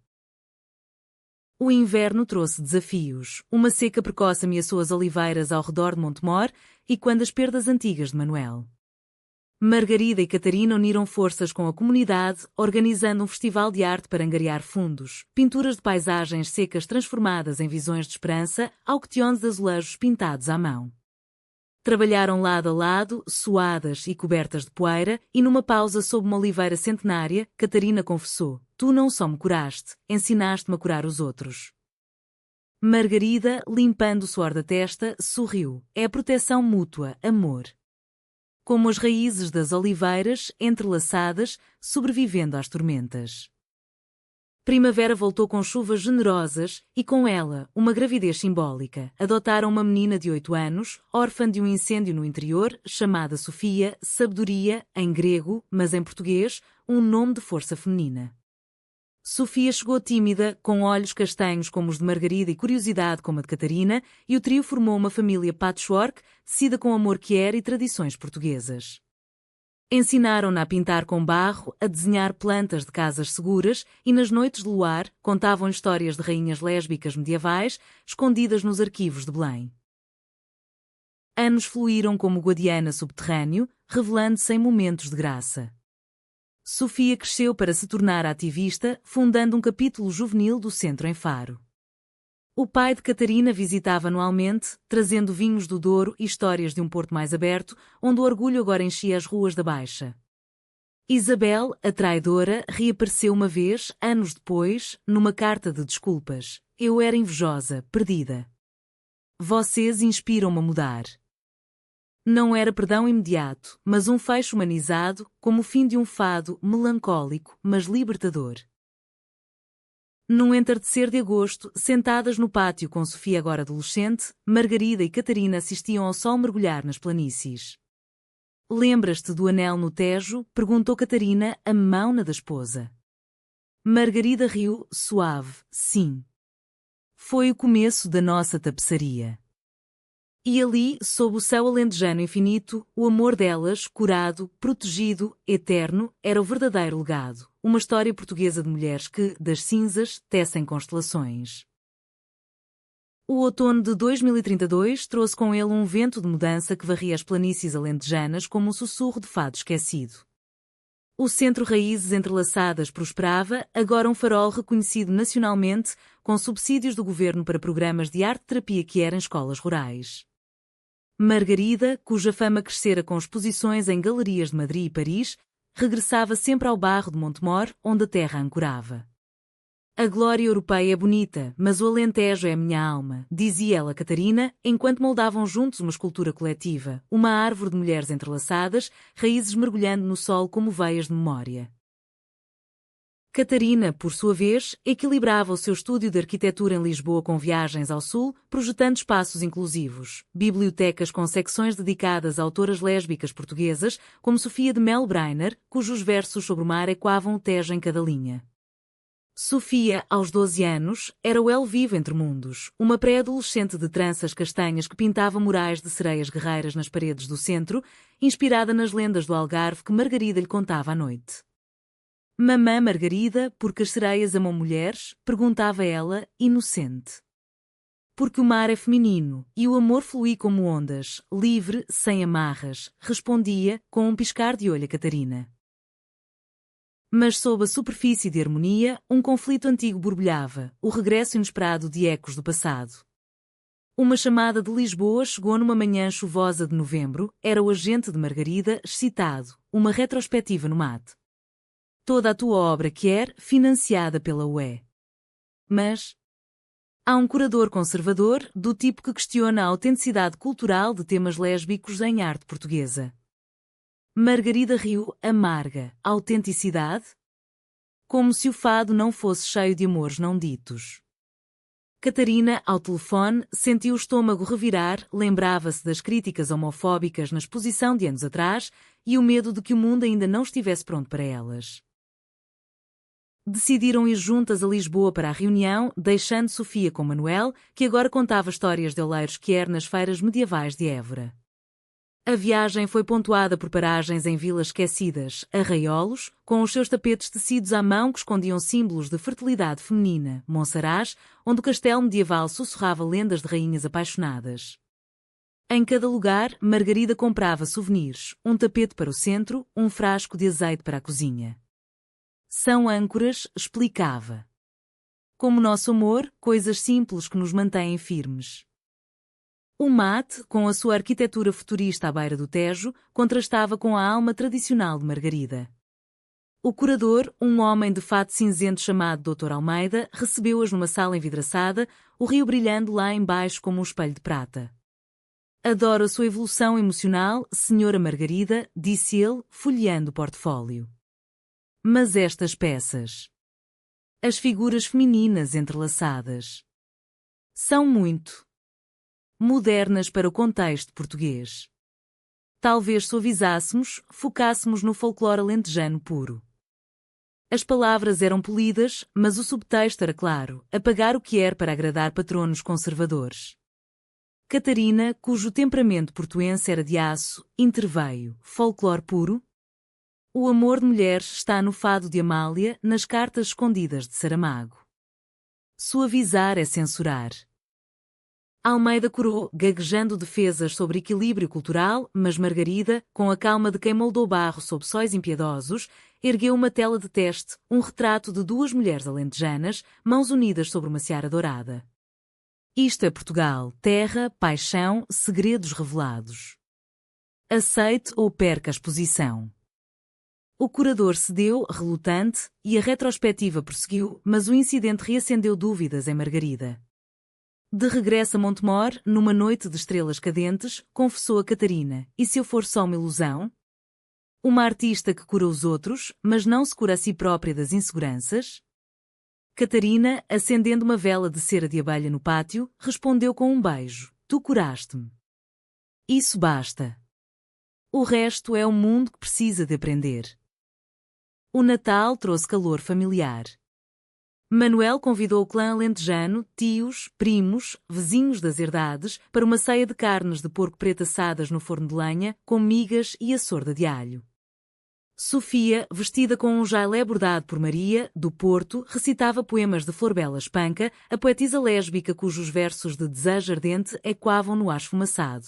O inverno trouxe desafios. Uma seca precoce ameaçou as oliveiras ao redor de Montemor e quando as perdas antigas de Manuel. Margarida e Catarina uniram forças com a comunidade, organizando um festival de arte para angariar fundos, pinturas de paisagens secas transformadas em visões de esperança, auctiones de azulejos pintados à mão. Trabalharam lado a lado, suadas e cobertas de poeira, e numa pausa sob uma oliveira centenária, Catarina confessou: tu não só me curaste, ensinaste-me a curar os outros. Margarida, limpando o suor da testa, sorriu. É a proteção mútua, amor. Como as raízes das oliveiras, entrelaçadas, sobrevivendo às tormentas. Primavera voltou com chuvas generosas e, com ela, uma gravidez simbólica. Adotaram uma menina de 8 anos, órfã de um incêndio no interior, chamada Sofia, sabedoria, em grego, mas em português, um nome de força feminina. Sofia chegou tímida, com olhos castanhos como os de Margarida e curiosidade como a de Catarina, e o trio formou uma família patchwork, tecida com amor que era e tradições portuguesas. Ensinaram-na a pintar com barro, a desenhar plantas de casas seguras e, nas noites de luar, contavam histórias de rainhas lésbicas medievais escondidas nos arquivos de Belém. Anos fluíram como Guadiana subterrâneo, revelando-se em momentos de graça. Sofia cresceu para se tornar ativista, fundando um capítulo juvenil do centro em Faro. O pai de Catarina visitava anualmente, trazendo vinhos do Douro e histórias de um Porto mais aberto, onde o orgulho agora enchia as ruas da Baixa. Isabel, a traidora, reapareceu uma vez, anos depois, numa carta de desculpas. Eu era invejosa, perdida. Vocês inspiram-me a mudar. Não era perdão imediato, mas um fecho humanizado, como o fim de um fado melancólico, mas libertador. Num entardecer de agosto, sentadas no pátio com Sofia agora adolescente, Margarida e Catarina assistiam ao sol mergulhar nas planícies. Lembras-te do anel no Tejo? Perguntou Catarina, a mão na da esposa. Margarida riu, suave, sim. Foi o começo da nossa tapeçaria. E ali, sob o céu alentejano infinito, o amor delas, curado, protegido, eterno, era o verdadeiro legado. Uma história portuguesa de mulheres que, das cinzas, tecem constelações. O outono de 2032 trouxe com ele um vento de mudança que varria as planícies alentejanas como um sussurro de fado esquecido. O centro Raízes Entrelaçadas prosperava, agora um farol reconhecido nacionalmente, com subsídios do governo para programas de arte-terapia que eram escolas rurais. Margarida, cuja fama crescera com exposições em galerias de Madrid e Paris, regressava sempre ao barro de Montemor, onde a terra ancorava. A glória europeia é bonita, mas o Alentejo é a minha alma, dizia ela a Catarina, enquanto moldavam juntos uma escultura coletiva, uma árvore de mulheres entrelaçadas, raízes mergulhando no sol como veias de memória. Catarina, por sua vez, equilibrava o seu estúdio de arquitetura em Lisboa com viagens ao sul, projetando espaços inclusivos, bibliotecas com secções dedicadas a autoras lésbicas portuguesas, como Sofia de Mel Brainer, cujos versos sobre o mar ecoavam o Tejo em cada linha. Sofia, aos 12 anos, era o elo vivo entre mundos, uma pré-adolescente de tranças castanhas que pintava murais de sereias guerreiras nas paredes do centro, inspirada nas lendas do Algarve que Margarida lhe contava à noite. Mamã Margarida, porque as sereias amam mulheres? Perguntava ela, inocente. Porque o mar é feminino, e o amor flui como ondas, livre, sem amarras, respondia, com um piscar de olho a Catarina. Mas sob a superfície de harmonia, um conflito antigo borbulhava, o regresso inesperado de ecos do passado. Uma chamada de Lisboa chegou numa manhã chuvosa de novembro, era o agente de Margarida, excitado, uma retrospectiva no MAT. Toda a tua obra quer, financiada pela UE. Mas há um curador conservador, do tipo que questiona a autenticidade cultural de temas lésbicos em arte portuguesa. Margarida riu, amarga. Autenticidade? Como se o fado não fosse cheio de amores não ditos. Catarina, ao telefone, sentiu o estômago revirar, lembrava-se das críticas homofóbicas na exposição de anos atrás e o medo de que o mundo ainda não estivesse pronto para elas. Decidiram ir juntas a Lisboa para a reunião, deixando Sofia com Manuel, que agora contava histórias de oleiros quer nas feiras medievais de Évora. A viagem foi pontuada por paragens em vilas esquecidas, arraiolos, com os seus tapetes tecidos à mão que escondiam símbolos de fertilidade feminina, Monsaraz, onde o castelo medieval sussurrava lendas de rainhas apaixonadas. Em cada lugar, Margarida comprava souvenirs, um tapete para o centro, um frasco de azeite para a cozinha. São âncoras, explicava. Como nosso amor, coisas simples que nos mantêm firmes. O MAT, com a sua arquitetura futurista à beira do Tejo, contrastava com a alma tradicional de Margarida. O curador, um homem de fato cinzento chamado Dr. Almeida, recebeu-as numa sala envidraçada, o rio brilhando lá embaixo como um espelho de prata. Adoro a sua evolução emocional, Senhora Margarida, disse ele, folheando o portfólio. Mas estas peças... As figuras femininas entrelaçadas... São muito... modernas para o contexto português. Talvez suavizássemos, focássemos no folclore alentejano puro. As palavras eram polidas, mas o subtexto era claro, apagar o que era para agradar patronos conservadores. Catarina, cujo temperamento portuense era de aço, interveio, folclore puro? O amor de mulheres está no fado de Amália, nas cartas escondidas de Saramago. Suavizar é censurar. Almeida corou, gaguejando defesas sobre equilíbrio cultural, mas Margarida, com a calma de quem moldou barro sob sóis impiedosos, ergueu uma tela de teste, um retrato de duas mulheres alentejanas, mãos unidas sobre uma seara dourada. Isto é Portugal, terra, paixão, segredos revelados. Aceite ou perca a exposição. O curador cedeu, relutante, e a retrospectiva prosseguiu, mas o incidente reacendeu dúvidas em Margarida. De regresso a Montemor, numa noite de estrelas cadentes, confessou a Catarina, e se eu for só uma ilusão? Uma artista que cura os outros, mas não se cura a si própria das inseguranças? Catarina, acendendo uma vela de cera de abelha no pátio, respondeu com um beijo, tu curaste-me. Isso basta. O resto é o mundo que precisa de aprender. O Natal trouxe calor familiar. Manuel convidou o clã alentejano, tios, primos, vizinhos das herdades, para uma ceia de carnes de porco preto assadas no forno de lenha, com migas e a sorda de alho. Sofia, vestida com um jailé bordado por Maria, do Porto, recitava poemas de Florbela Espanca, a poetisa lésbica cujos versos de desejo ardente ecoavam no ar esfumaçado.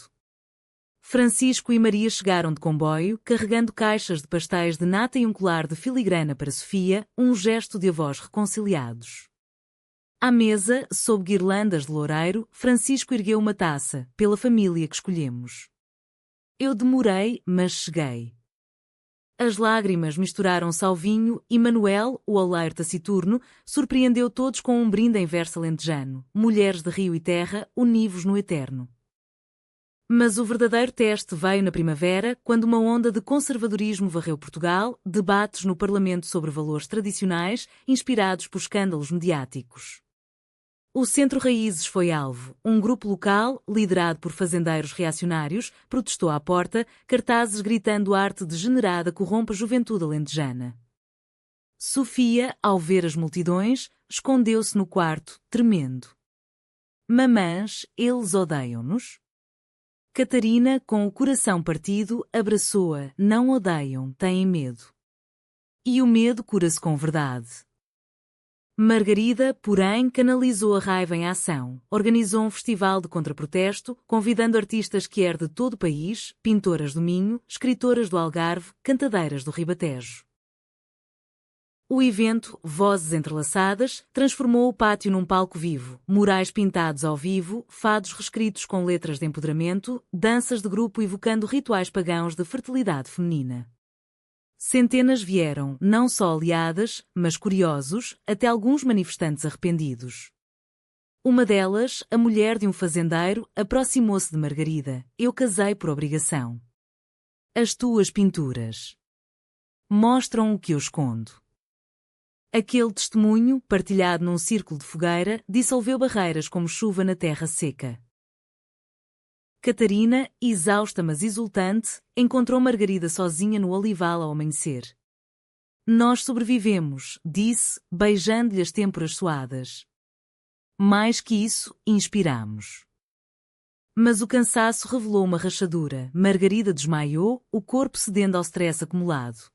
Francisco e Maria chegaram de comboio, carregando caixas de pastéis de nata e um colar de filigrana para Sofia, um gesto de avós reconciliados. À mesa, sob guirlandas de loureiro, Francisco ergueu uma taça, pela família que escolhemos. Eu demorei, mas cheguei. As lágrimas misturaram-se ao vinho e Manuel, o oleiro taciturno, surpreendeu todos com um brinde em verso alentejano, mulheres de rio e terra, univos no eterno. Mas o verdadeiro teste veio na primavera, quando uma onda de conservadorismo varreu Portugal, debates no Parlamento sobre valores tradicionais, inspirados por escândalos mediáticos. O Centro Raízes foi alvo. Um grupo local, liderado por fazendeiros reacionários, protestou à porta, cartazes gritando arte degenerada corrompe a juventude alentejana. Sofia, ao ver as multidões, escondeu-se no quarto, tremendo. Mamãs, eles odeiam-nos? Catarina, com o coração partido, abraçou-a. Não odeiam, têm medo. E o medo cura-se com verdade. Margarida, porém, canalizou a raiva em ação. Organizou um festival de contraprotesto, convidando artistas que de todo o país, pintoras do Minho, escritoras do Algarve, cantadeiras do Ribatejo. O evento, vozes entrelaçadas, transformou o pátio num palco vivo, murais pintados ao vivo, fados reescritos com letras de empoderamento, danças de grupo evocando rituais pagãos de fertilidade feminina. Centenas vieram, não só aliadas, mas curiosos, até alguns manifestantes arrependidos. Uma delas, a mulher de um fazendeiro, aproximou-se de Margarida. Eu casei por obrigação. As tuas pinturas mostram o que eu escondo. Aquele testemunho, partilhado num círculo de fogueira, dissolveu barreiras como chuva na terra seca. Catarina, exausta mas exultante, encontrou Margarida sozinha no olival ao amanhecer. Nós sobrevivemos, disse, beijando-lhe as têmporas suadas. Mais que isso, inspiramos. Mas o cansaço revelou uma rachadura. Margarida desmaiou, o corpo cedendo ao stress acumulado.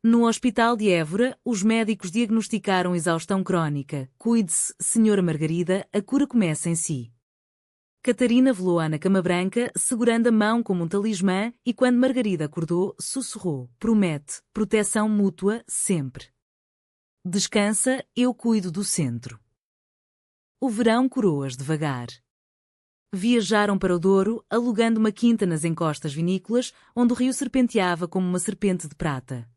No hospital de Évora, os médicos diagnosticaram exaustão crónica. Cuide-se, senhora Margarida, a cura começa em si. Catarina velou-a na cama branca, segurando a mão como um talismã, e quando Margarida acordou, sussurrou: promete, proteção mútua, sempre. Descansa, eu cuido do centro. O verão curou-as devagar. Viajaram para o Douro, alugando uma quinta nas encostas vinícolas, onde o rio serpenteava como uma serpente de prata.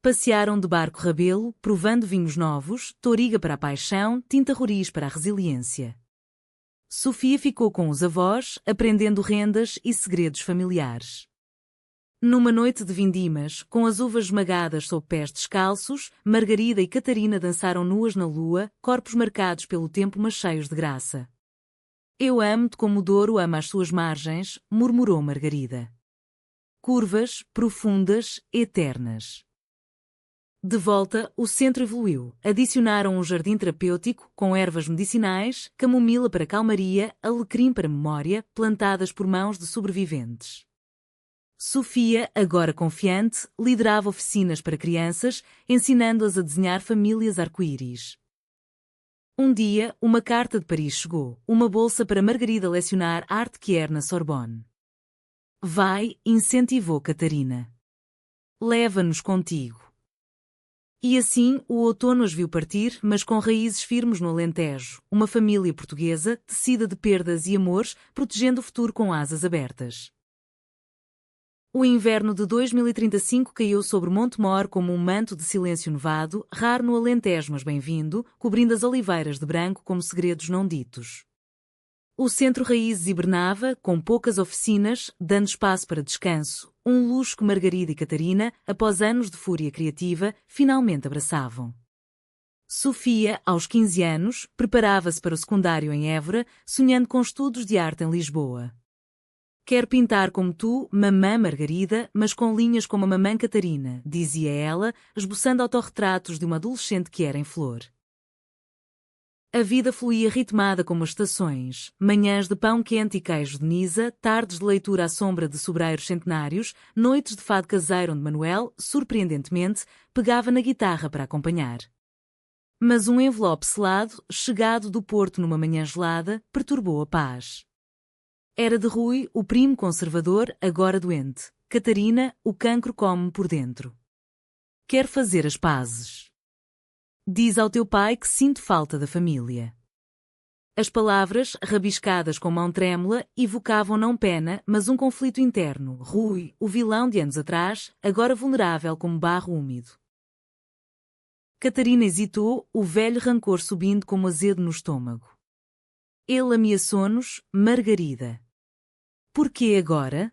Passearam de barco rabelo, provando vinhos novos, touriga para a paixão, tinta roriz para a resiliência. Sofia ficou com os avós, aprendendo rendas e segredos familiares. Numa noite de vindimas, com as uvas esmagadas sob pés descalços, Margarida e Catarina dançaram nuas na lua, corpos marcados pelo tempo mas cheios de graça. Eu amo-te como o Douro ama as suas margens, murmurou Margarida. Curvas, profundas, eternas. De volta, o centro evoluiu. Adicionaram um jardim terapêutico, com ervas medicinais, camomila para calmaria, alecrim para memória, plantadas por mãos de sobreviventes. Sofia, agora confiante, liderava oficinas para crianças, ensinando-as a desenhar famílias arco-íris. Um dia, uma carta de Paris chegou, uma bolsa para Margarida lecionar arte quer na Sorbonne. Vai, incentivou Catarina. Leva-nos contigo. E assim, o outono as viu partir, mas com raízes firmes no Alentejo, uma família portuguesa, tecida de perdas e amores, protegendo o futuro com asas abertas. O inverno de 2035 caiu sobre Montemor como um manto de silêncio nevado, raro no Alentejo mas bem-vindo, cobrindo as oliveiras de branco como segredos não ditos. O centro Raízes hibernava, com poucas oficinas, dando espaço para descanso, um luxo que Margarida e Catarina, após anos de fúria criativa, finalmente abraçavam. Sofia, aos 15 anos, preparava-se para o secundário em Évora, sonhando com estudos de arte em Lisboa. Quero pintar como tu, mamã Margarida, mas com linhas como a mamã Catarina, dizia ela, esboçando autorretratos de uma adolescente que era em flor. A vida fluía ritmada como as estações, manhãs de pão quente e queijo de Nisa, tardes de leitura à sombra de sobreiros centenários, noites de fado caseiro onde Manuel, surpreendentemente, pegava na guitarra para acompanhar. Mas um envelope selado, chegado do Porto numa manhã gelada, perturbou a paz. Era de Rui, o primo conservador, agora doente. Catarina, o cancro come-me por dentro. Quer fazer as pazes. Diz ao teu pai que sinto falta da família. As palavras, rabiscadas com mão trêmula, evocavam não pena, mas um conflito interno. Rui, o vilão de anos atrás, agora vulnerável como barro úmido. Catarina hesitou, o velho rancor subindo como azedo no estômago. Ele ameaçou-nos, Margarida. Por que agora?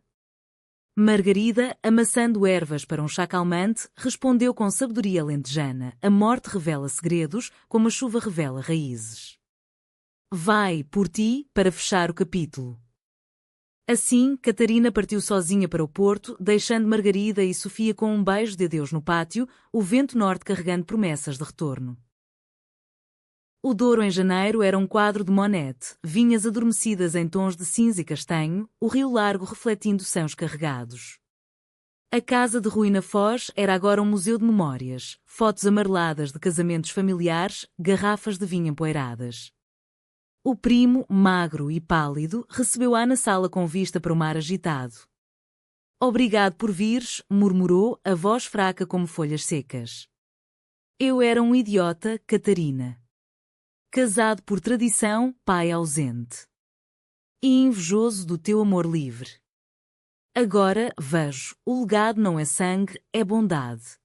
Margarida, amassando ervas para um chá calmante, respondeu com sabedoria lentejana: a morte revela segredos, como a chuva revela raízes. Vai, por ti, para fechar o capítulo. Assim, Catarina partiu sozinha para o Porto, deixando Margarida e Sofia com um beijo de adeus no pátio, o vento norte carregando promessas de retorno. O Douro em janeiro era um quadro de Monet, vinhas adormecidas em tons de cinza e castanho, o rio largo refletindo sãos carregados. A casa de Rui na Foz era agora um museu de memórias, fotos amareladas de casamentos familiares, garrafas de vinho empoeiradas. O primo, magro e pálido, recebeu-a na sala com vista para o mar agitado. Obrigado por vires, murmurou, a voz fraca como folhas secas. Eu era um idiota, Catarina. Casado por tradição, pai ausente. E invejoso do teu amor livre. Agora, vejo, o legado não é sangue, é bondade.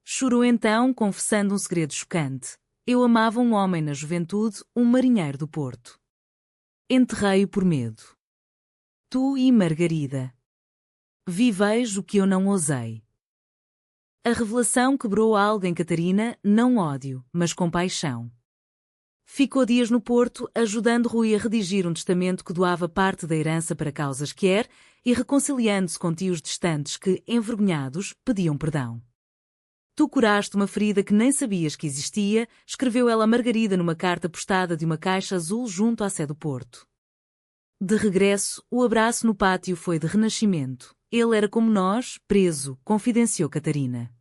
Chorou então, confessando um segredo chocante. Eu amava um homem na juventude, um marinheiro do Porto. Enterrei-o por medo. Tu e Margarida. Viveis o que eu não ousei. A revelação quebrou algo em Catarina, não ódio, mas compaixão. Ficou dias no Porto, ajudando Rui a redigir um testamento que doava parte da herança para causas quer e reconciliando-se com tios distantes que, envergonhados, pediam perdão. Tu curaste uma ferida que nem sabias que existia, escreveu ela a Margarida numa carta postada de uma caixa azul junto à sé do Porto. De regresso, o abraço no pátio foi de renascimento. Ele era como nós, preso, confidenciou Catarina.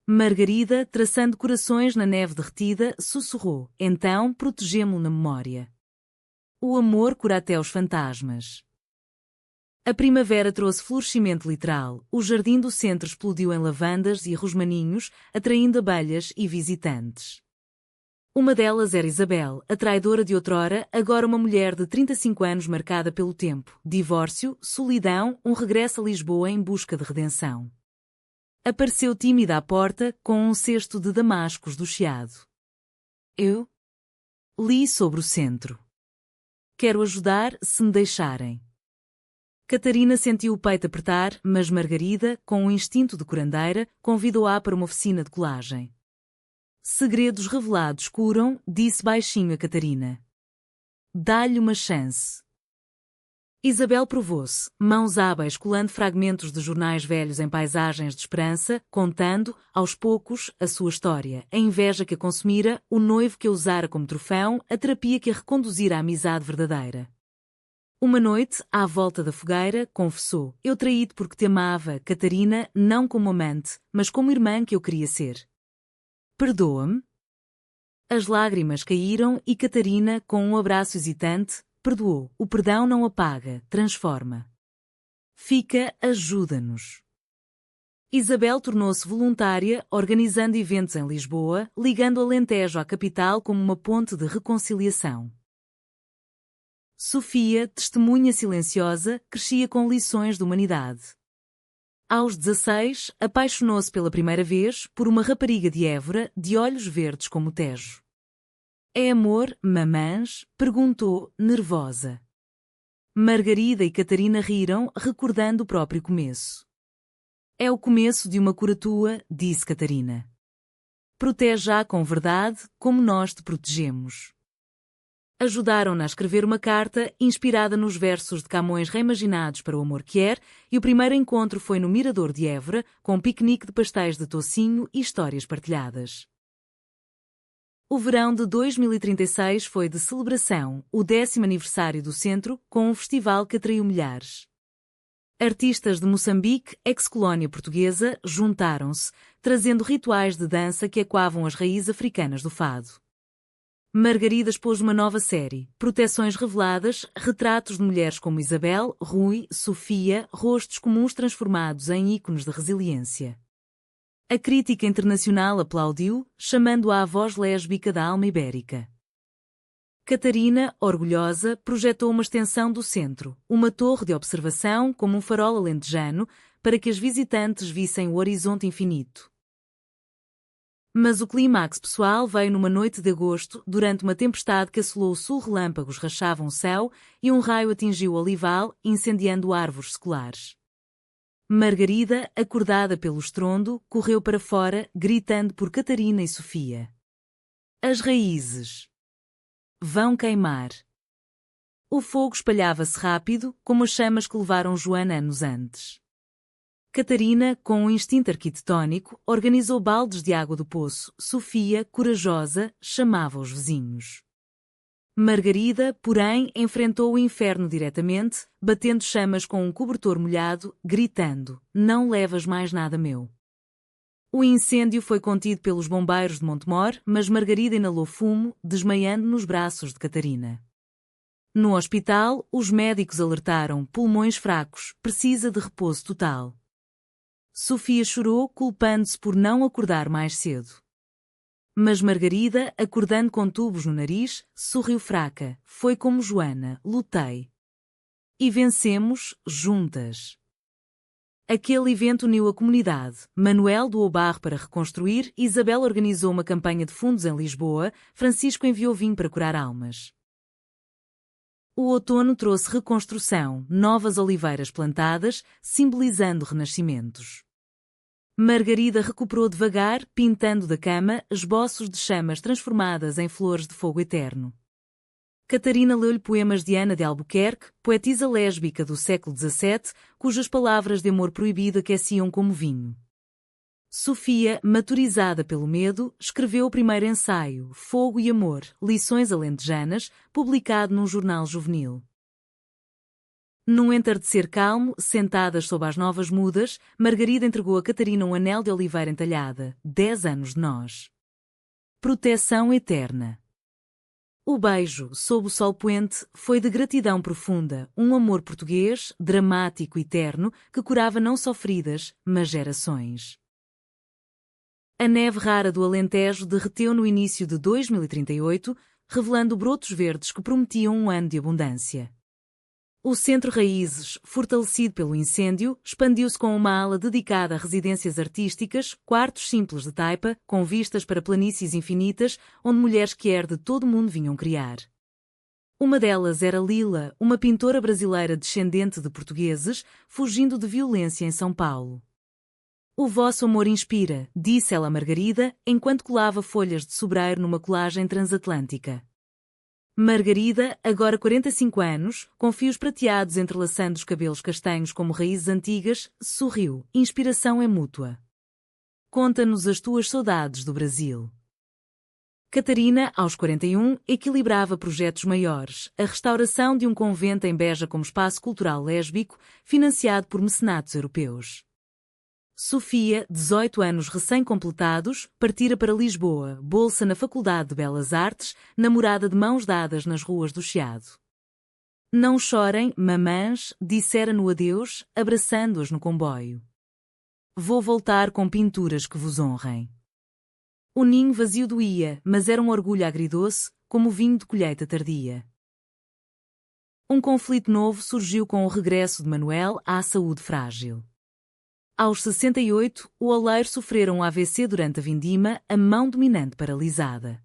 Margarida, traçando corações na neve derretida, sussurrou, então protegemo-lo na memória. O amor cura até os fantasmas. A primavera trouxe florescimento literal, o jardim do centro explodiu em lavandas e rosmaninhos, atraindo abelhas e visitantes. Uma delas era Isabel, a traidora de outrora, agora uma mulher de 35 anos marcada pelo tempo, divórcio, solidão, um regresso a Lisboa em busca de redenção. Apareceu tímida à porta, com um cesto de damascos do Chiado. Eu li sobre o centro. Quero ajudar, se me deixarem. Catarina sentiu o peito apertar, mas Margarida, com um instinto de curandeira, convidou-a para uma oficina de colagem. Segredos revelados curam, disse baixinho a Catarina. Dá-lhe uma chance. Isabel provou-se, mãos hábeis colando fragmentos de jornais velhos em paisagens de esperança, contando, aos poucos, a sua história, a inveja que a consumira, o noivo que a usara como troféu, a terapia que a reconduzira à amizade verdadeira. Uma noite, à volta da fogueira, confessou, eu traí-te porque te amava, Catarina, não como amante, mas como irmã que eu queria ser. Perdoa-me? As lágrimas caíram e Catarina, com um abraço hesitante, perdoou. O perdão não apaga, transforma. Fica, ajuda-nos. Isabel tornou-se voluntária, organizando eventos em Lisboa, ligando Alentejo à capital como uma ponte de reconciliação. Sofia, testemunha silenciosa, crescia com lições de humanidade. Aos 16, apaixonou-se pela primeira vez por uma rapariga de Évora, de olhos verdes como o Tejo. É amor, mamãs? Perguntou, nervosa. Margarida e Catarina riram, recordando o próprio começo. É o começo de uma cura tua, disse Catarina. Protege-a com verdade, como nós te protegemos. Ajudaram-na a escrever uma carta inspirada nos versos de Camões reimaginados para o amor que er, e o primeiro encontro foi no Mirador de Évora, com um piquenique de pastéis de tocinho e histórias partilhadas. O verão de 2036 foi de celebração, o 10º aniversário do centro, com um festival que atraiu milhares. Artistas de Moçambique, ex-colónia portuguesa, juntaram-se, trazendo rituais de dança que ecoavam as raízes africanas do fado. Margarida expôs uma nova série, Proteções Reveladas, retratos de mulheres como Isabel, Rui, Sofia, rostos comuns transformados em ícones de resiliência. A crítica internacional aplaudiu, chamando-a a voz lésbica da alma ibérica. Catarina, orgulhosa, projetou uma extensão do centro, uma torre de observação como um farol alentejano, para que as visitantes vissem o horizonte infinito. Mas o clímax pessoal veio numa noite de agosto, durante uma tempestade que assolou o sul, relâmpagos rachavam o céu e um raio atingiu o olival, incendiando árvores seculares. Margarida, acordada pelo estrondo, correu para fora, gritando por Catarina e Sofia. As raízes vão queimar. O fogo espalhava-se rápido, como as chamas que levaram Joana anos antes. Catarina, com um instinto arquitetónico, organizou baldes de água do poço. Sofia, corajosa, chamava os vizinhos. Margarida, porém, enfrentou o inferno diretamente, batendo chamas com um cobertor molhado, gritando, não levas mais nada meu. O incêndio foi contido pelos bombeiros de Montemor, mas Margarida inalou fumo, desmaiando nos braços de Catarina. No hospital, os médicos alertaram, pulmões fracos, precisa de repouso total. Sofia chorou, culpando-se por não acordar mais cedo. Mas Margarida, acordando com tubos no nariz, sorriu fraca. Foi como Joana, lutei. E vencemos, juntas. Aquele evento uniu a comunidade. Manuel doou barro para reconstruir, Isabel organizou uma campanha de fundos em Lisboa, Francisco enviou vinho para curar almas. O outono trouxe reconstrução, novas oliveiras plantadas, simbolizando renascimentos. Margarida recuperou devagar, pintando da cama, esboços de chamas transformadas em flores de fogo eterno. Catarina leu-lhe poemas de Ana de Albuquerque, poetisa lésbica do século XVII, cujas palavras de amor proibido aqueciam como vinho. Sofia, maturizada pelo medo, escreveu o primeiro ensaio, Fogo e Amor, Lições Alentejanas, publicado num jornal juvenil. Num entardecer calmo, sentadas sob as novas mudas, Margarida entregou a Catarina um anel de oliveira entalhada, 10 anos de nós. Proteção eterna. O beijo, sob o sol poente, foi de gratidão profunda, um amor português, dramático e terno, que curava não só feridas, mas gerações. A neve rara do Alentejo derreteu no início de 2038, revelando brotos verdes que prometiam um ano de abundância. O Centro Raízes, fortalecido pelo incêndio, expandiu-se com uma ala dedicada a residências artísticas, quartos simples de taipa, com vistas para planícies infinitas, onde mulheres quer de todo o mundo vinham criar. Uma delas era Lila, uma pintora brasileira descendente de portugueses, fugindo de violência em São Paulo. O vosso amor inspira, disse ela a Margarida, enquanto colava folhas de sobreiro numa colagem transatlântica. Margarida, agora 45 anos, com fios prateados entrelaçando os cabelos castanhos como raízes antigas, sorriu. Inspiração é mútua. Conta-nos as tuas saudades do Brasil. Catarina, aos 41, equilibrava projetos maiores, a restauração de um convento em Beja como espaço cultural lésbico, financiado por mecenatos europeus. Sofia, 18 anos recém-completados, partira para Lisboa, bolsa na Faculdade de Belas Artes, namorada de mãos dadas nas ruas do Chiado. Não chorem, mamãs, dissera-no adeus, abraçando-as no comboio. Vou voltar com pinturas que vos honrem. O ninho vazio doía, mas era um orgulho agridoce, como vinho de colheita tardia. Um conflito novo surgiu com o regresso de Manuel à saúde frágil. Aos 68, o oleiro sofrera um AVC durante a vindima, a mão dominante paralisada.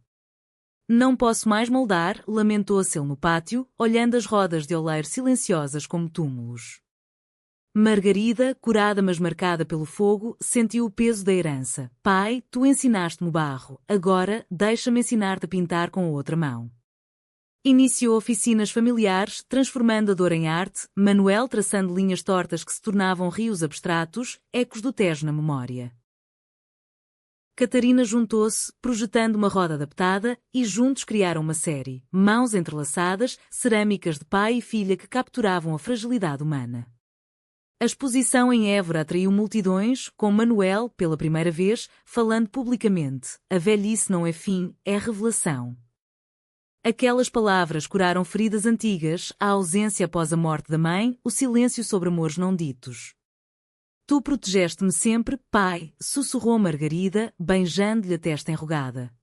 Não posso mais moldar, lamentou-se ele no pátio, olhando as rodas de oleiro silenciosas como túmulos. Margarida, curada mas marcada pelo fogo, sentiu o peso da herança. Pai, tu ensinaste-me o barro, agora deixa-me ensinar-te a pintar com a outra mão. Iniciou oficinas familiares, transformando a dor em arte, Manuel traçando linhas tortas que se tornavam rios abstratos, ecos do Tejo na memória. Catarina juntou-se, projetando uma roda adaptada, e juntos criaram uma série, mãos entrelaçadas, cerâmicas de pai e filha que capturavam a fragilidade humana. A exposição em Évora atraiu multidões, com Manuel, pela primeira vez, falando publicamente: a velhice não é fim, é revelação. Aquelas palavras curaram feridas antigas, a ausência após a morte da mãe, o silêncio sobre amores não ditos. Tu protegeste-me sempre, pai, sussurrou Margarida, beijando-lhe a testa enrugada.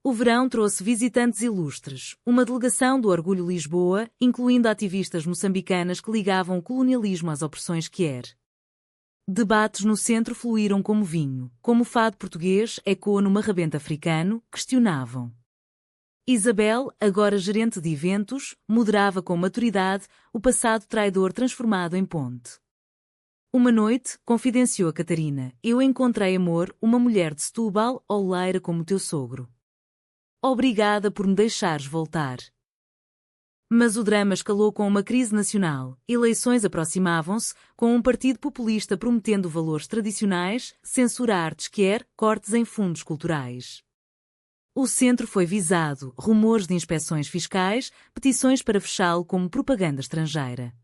O verão trouxe visitantes ilustres, uma delegação do Orgulho Lisboa, incluindo ativistas moçambicanas que ligavam o colonialismo às opressões quier. Debates no centro fluíram como vinho, como o fado português ecoa no marrabento africano, questionavam. Isabel, agora gerente de eventos, moderava com maturidade o passado traidor transformado em ponte. Uma noite, confidenciou a Catarina, eu encontrei amor, uma mulher de Setúbal, oleira como teu sogro. Obrigada por me deixares voltar. Mas o drama escalou com uma crise nacional, eleições aproximavam-se, com um partido populista prometendo valores tradicionais, censura artes quer, cortes em fundos culturais. O centro foi visado, rumores de inspeções fiscais, petições para fechá-lo como propaganda estrangeira.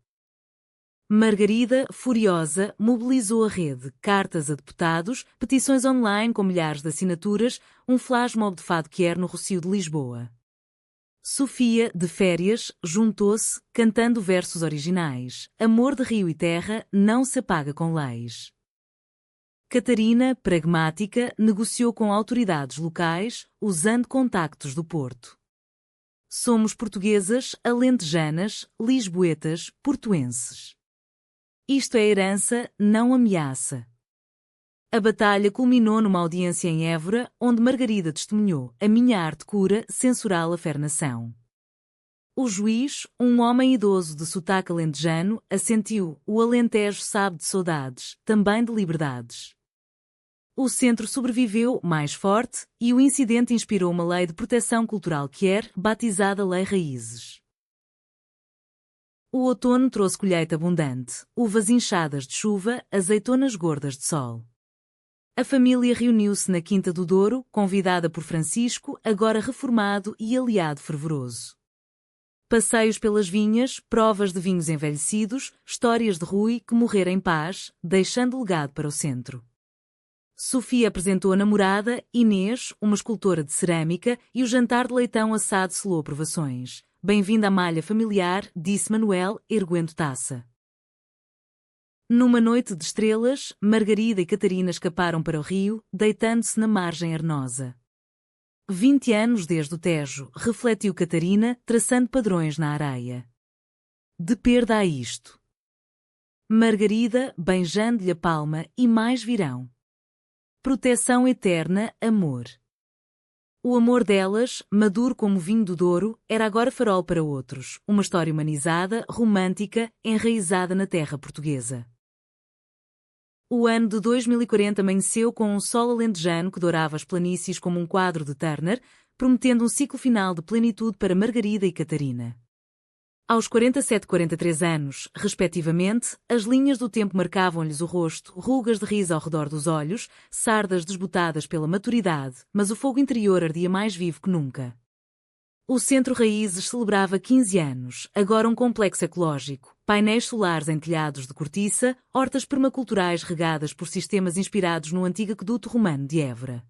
Margarida, furiosa, mobilizou a rede, cartas a deputados, petições online com milhares de assinaturas, um flashmob de fado quer no Rocio de Lisboa. Sofia, de férias, juntou-se, cantando versos originais. Amor de rio e terra não se apaga com leis. Catarina, pragmática, negociou com autoridades locais, usando contactos do Porto. Somos portuguesas, alentejanas, lisboetas, portuenses. Isto é herança, não ameaça. A batalha culminou numa audiência em Évora, onde Margarida testemunhou: a minha arte cura, censural a fernação. O juiz, um homem idoso de sotaque alentejano, assentiu: o Alentejo sabe de saudades, também de liberdades. O centro sobreviveu, mais forte, e o incidente inspirou uma lei de proteção cultural que era batizada Lei Raízes. O outono trouxe colheita abundante, uvas inchadas de chuva, azeitonas gordas de sol. A família reuniu-se na Quinta do Douro, convidada por Francisco, agora reformado e aliado fervoroso. Passeios pelas vinhas, provas de vinhos envelhecidos, histórias de Rui que morrera em paz, deixando legado para o centro. Sofia apresentou a namorada, Inês, uma escultora de cerâmica, e o jantar de leitão assado selou aprovações. Bem-vinda à malha familiar, disse Manuel, erguendo taça. Numa noite de estrelas, Margarida e Catarina escaparam para o rio, deitando-se na margem arenosa. 20 anos desde o Tejo, refletiu Catarina, traçando padrões na areia. De perda a isto. Margarida, beijando-lhe a palma, e mais virão. Proteção eterna, amor. O amor delas, maduro como o vinho do Douro, era agora farol para outros, uma história humanizada, romântica, enraizada na terra portuguesa. O ano de 2040 amanheceu com um sol alentejano que dourava as planícies como um quadro de Turner, prometendo um ciclo final de plenitude para Margarida e Catarina. Aos 47 e 43 anos, respectivamente, as linhas do tempo marcavam-lhes o rosto, rugas de riso ao redor dos olhos, sardas desbotadas pela maturidade, mas o fogo interior ardia mais vivo que nunca. O Centro Raízes celebrava 15 anos, agora um complexo ecológico, painéis solares em telhados de cortiça, hortas permaculturais regadas por sistemas inspirados no antigo aqueduto romano de Évora.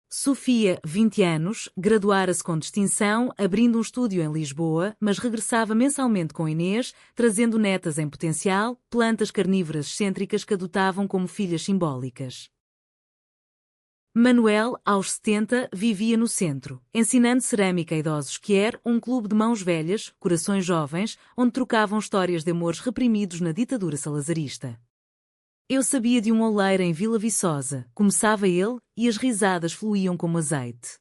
Sofia, 20 anos, graduara-se com distinção, abrindo um estúdio em Lisboa, mas regressava mensalmente com Inês, trazendo netas em potencial, plantas carnívoras excêntricas que adotavam como filhas simbólicas. Manuel, aos 70, vivia no centro, ensinando cerâmica a idosos que era um clube de mãos velhas, corações jovens, onde trocavam histórias de amores reprimidos na ditadura salazarista. Eu sabia de um oleiro em Vila Viçosa, começava ele, e as risadas fluíam como azeite.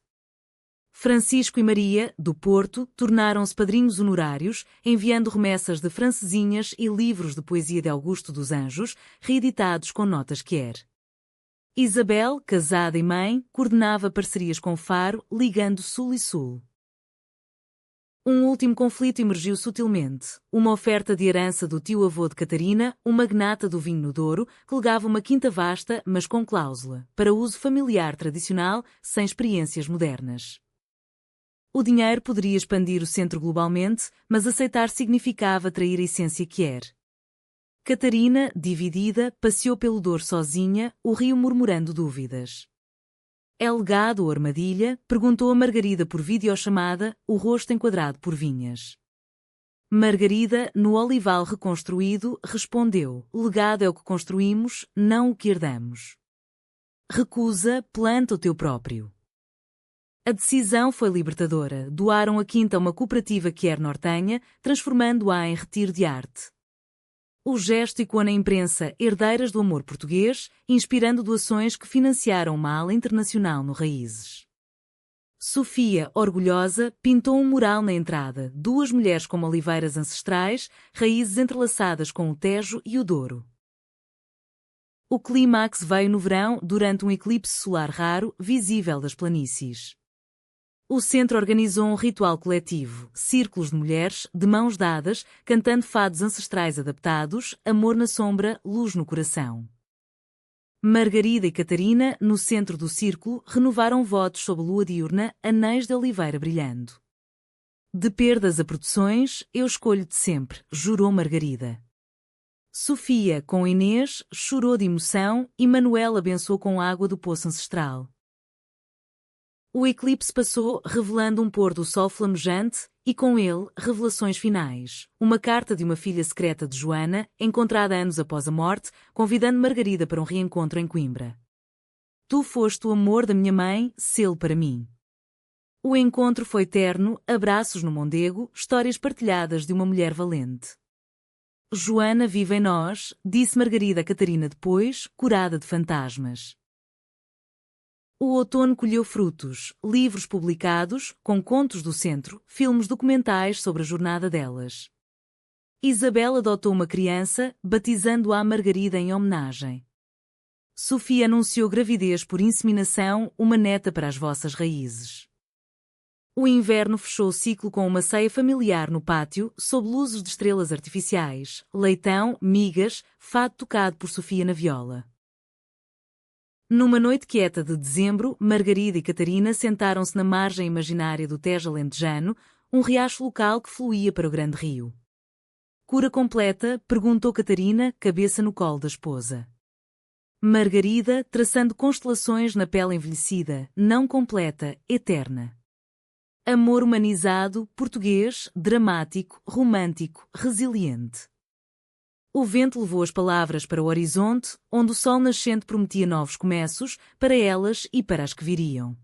Francisco e Maria, do Porto, tornaram-se padrinhos honorários, enviando remessas de francesinhas e livros de poesia de Augusto dos Anjos, reeditados com notas quer. Isabel, casada e mãe, coordenava parcerias com Faro, ligando Sul e Sul. Um último conflito emergiu sutilmente, uma oferta de herança do tio-avô de Catarina, um magnata do vinho no Douro, que legava uma quinta vasta, mas com cláusula, para uso familiar tradicional, sem experiências modernas. O dinheiro poderia expandir o centro globalmente, mas aceitar significava trair a essência que era. Catarina, dividida, passeou pelo Douro sozinha, o rio murmurando dúvidas. É legado ou armadilha? Perguntou a Margarida por videochamada, o rosto enquadrado por vinhas. Margarida, no olival reconstruído, respondeu: legado é o que construímos, não o que herdamos. Recusa, planta o teu próprio. A decisão foi libertadora. Doaram a quinta a uma cooperativa que era nortenha, transformando-a em retiro de arte. O gesto ecoou na imprensa herdeiras do amor português, inspirando doações que financiaram uma ala internacional no Raízes. Sofia, orgulhosa, pintou um mural na entrada, duas mulheres como oliveiras ancestrais, raízes entrelaçadas com o Tejo e o Douro. O clímax veio no verão, durante um eclipse solar raro, visível das planícies. O centro organizou um ritual coletivo, círculos de mulheres, de mãos dadas, cantando fados ancestrais adaptados, amor na sombra, luz no coração. Margarida e Catarina, no centro do círculo, renovaram votos sob lua diurna, anéis de oliveira brilhando. De perdas a produções, eu escolho-te sempre, jurou Margarida. Sofia, com Inês, chorou de emoção e Manuel abençoou com água do poço ancestral. O eclipse passou, revelando um pôr do sol flamejante, E com ele, revelações finais. Uma carta de uma filha secreta de Joana, encontrada anos após a morte, convidando Margarida para um reencontro em Coimbra. Tu foste o amor da minha mãe, selo para mim. O encontro foi terno, abraços no Mondego, histórias partilhadas de uma mulher valente. Joana vive em nós, disse Margarida a Catarina depois, curada de fantasmas. O outono colheu frutos, livros publicados, com contos do centro, filmes documentais sobre a jornada delas. Isabel adotou uma criança, batizando-a Margarida em homenagem. Sofia anunciou gravidez por inseminação, uma neta para as vossas raízes. O inverno fechou o ciclo com uma ceia familiar no pátio, sob luzes de estrelas artificiais, leitão, migas, fado tocado por Sofia na viola. Numa noite quieta de dezembro, Margarida e Catarina sentaram-se na margem imaginária do Tejo Alentejano, um riacho local que fluía para o grande rio. Cura completa? Perguntou Catarina, cabeça no colo da esposa. Margarida, traçando constelações na pele envelhecida, não completa, eterna. Amor humanizado, português, dramático, romântico, resiliente. O vento levou as palavras para o horizonte, onde o sol nascente prometia novos começos, para elas e para as que viriam.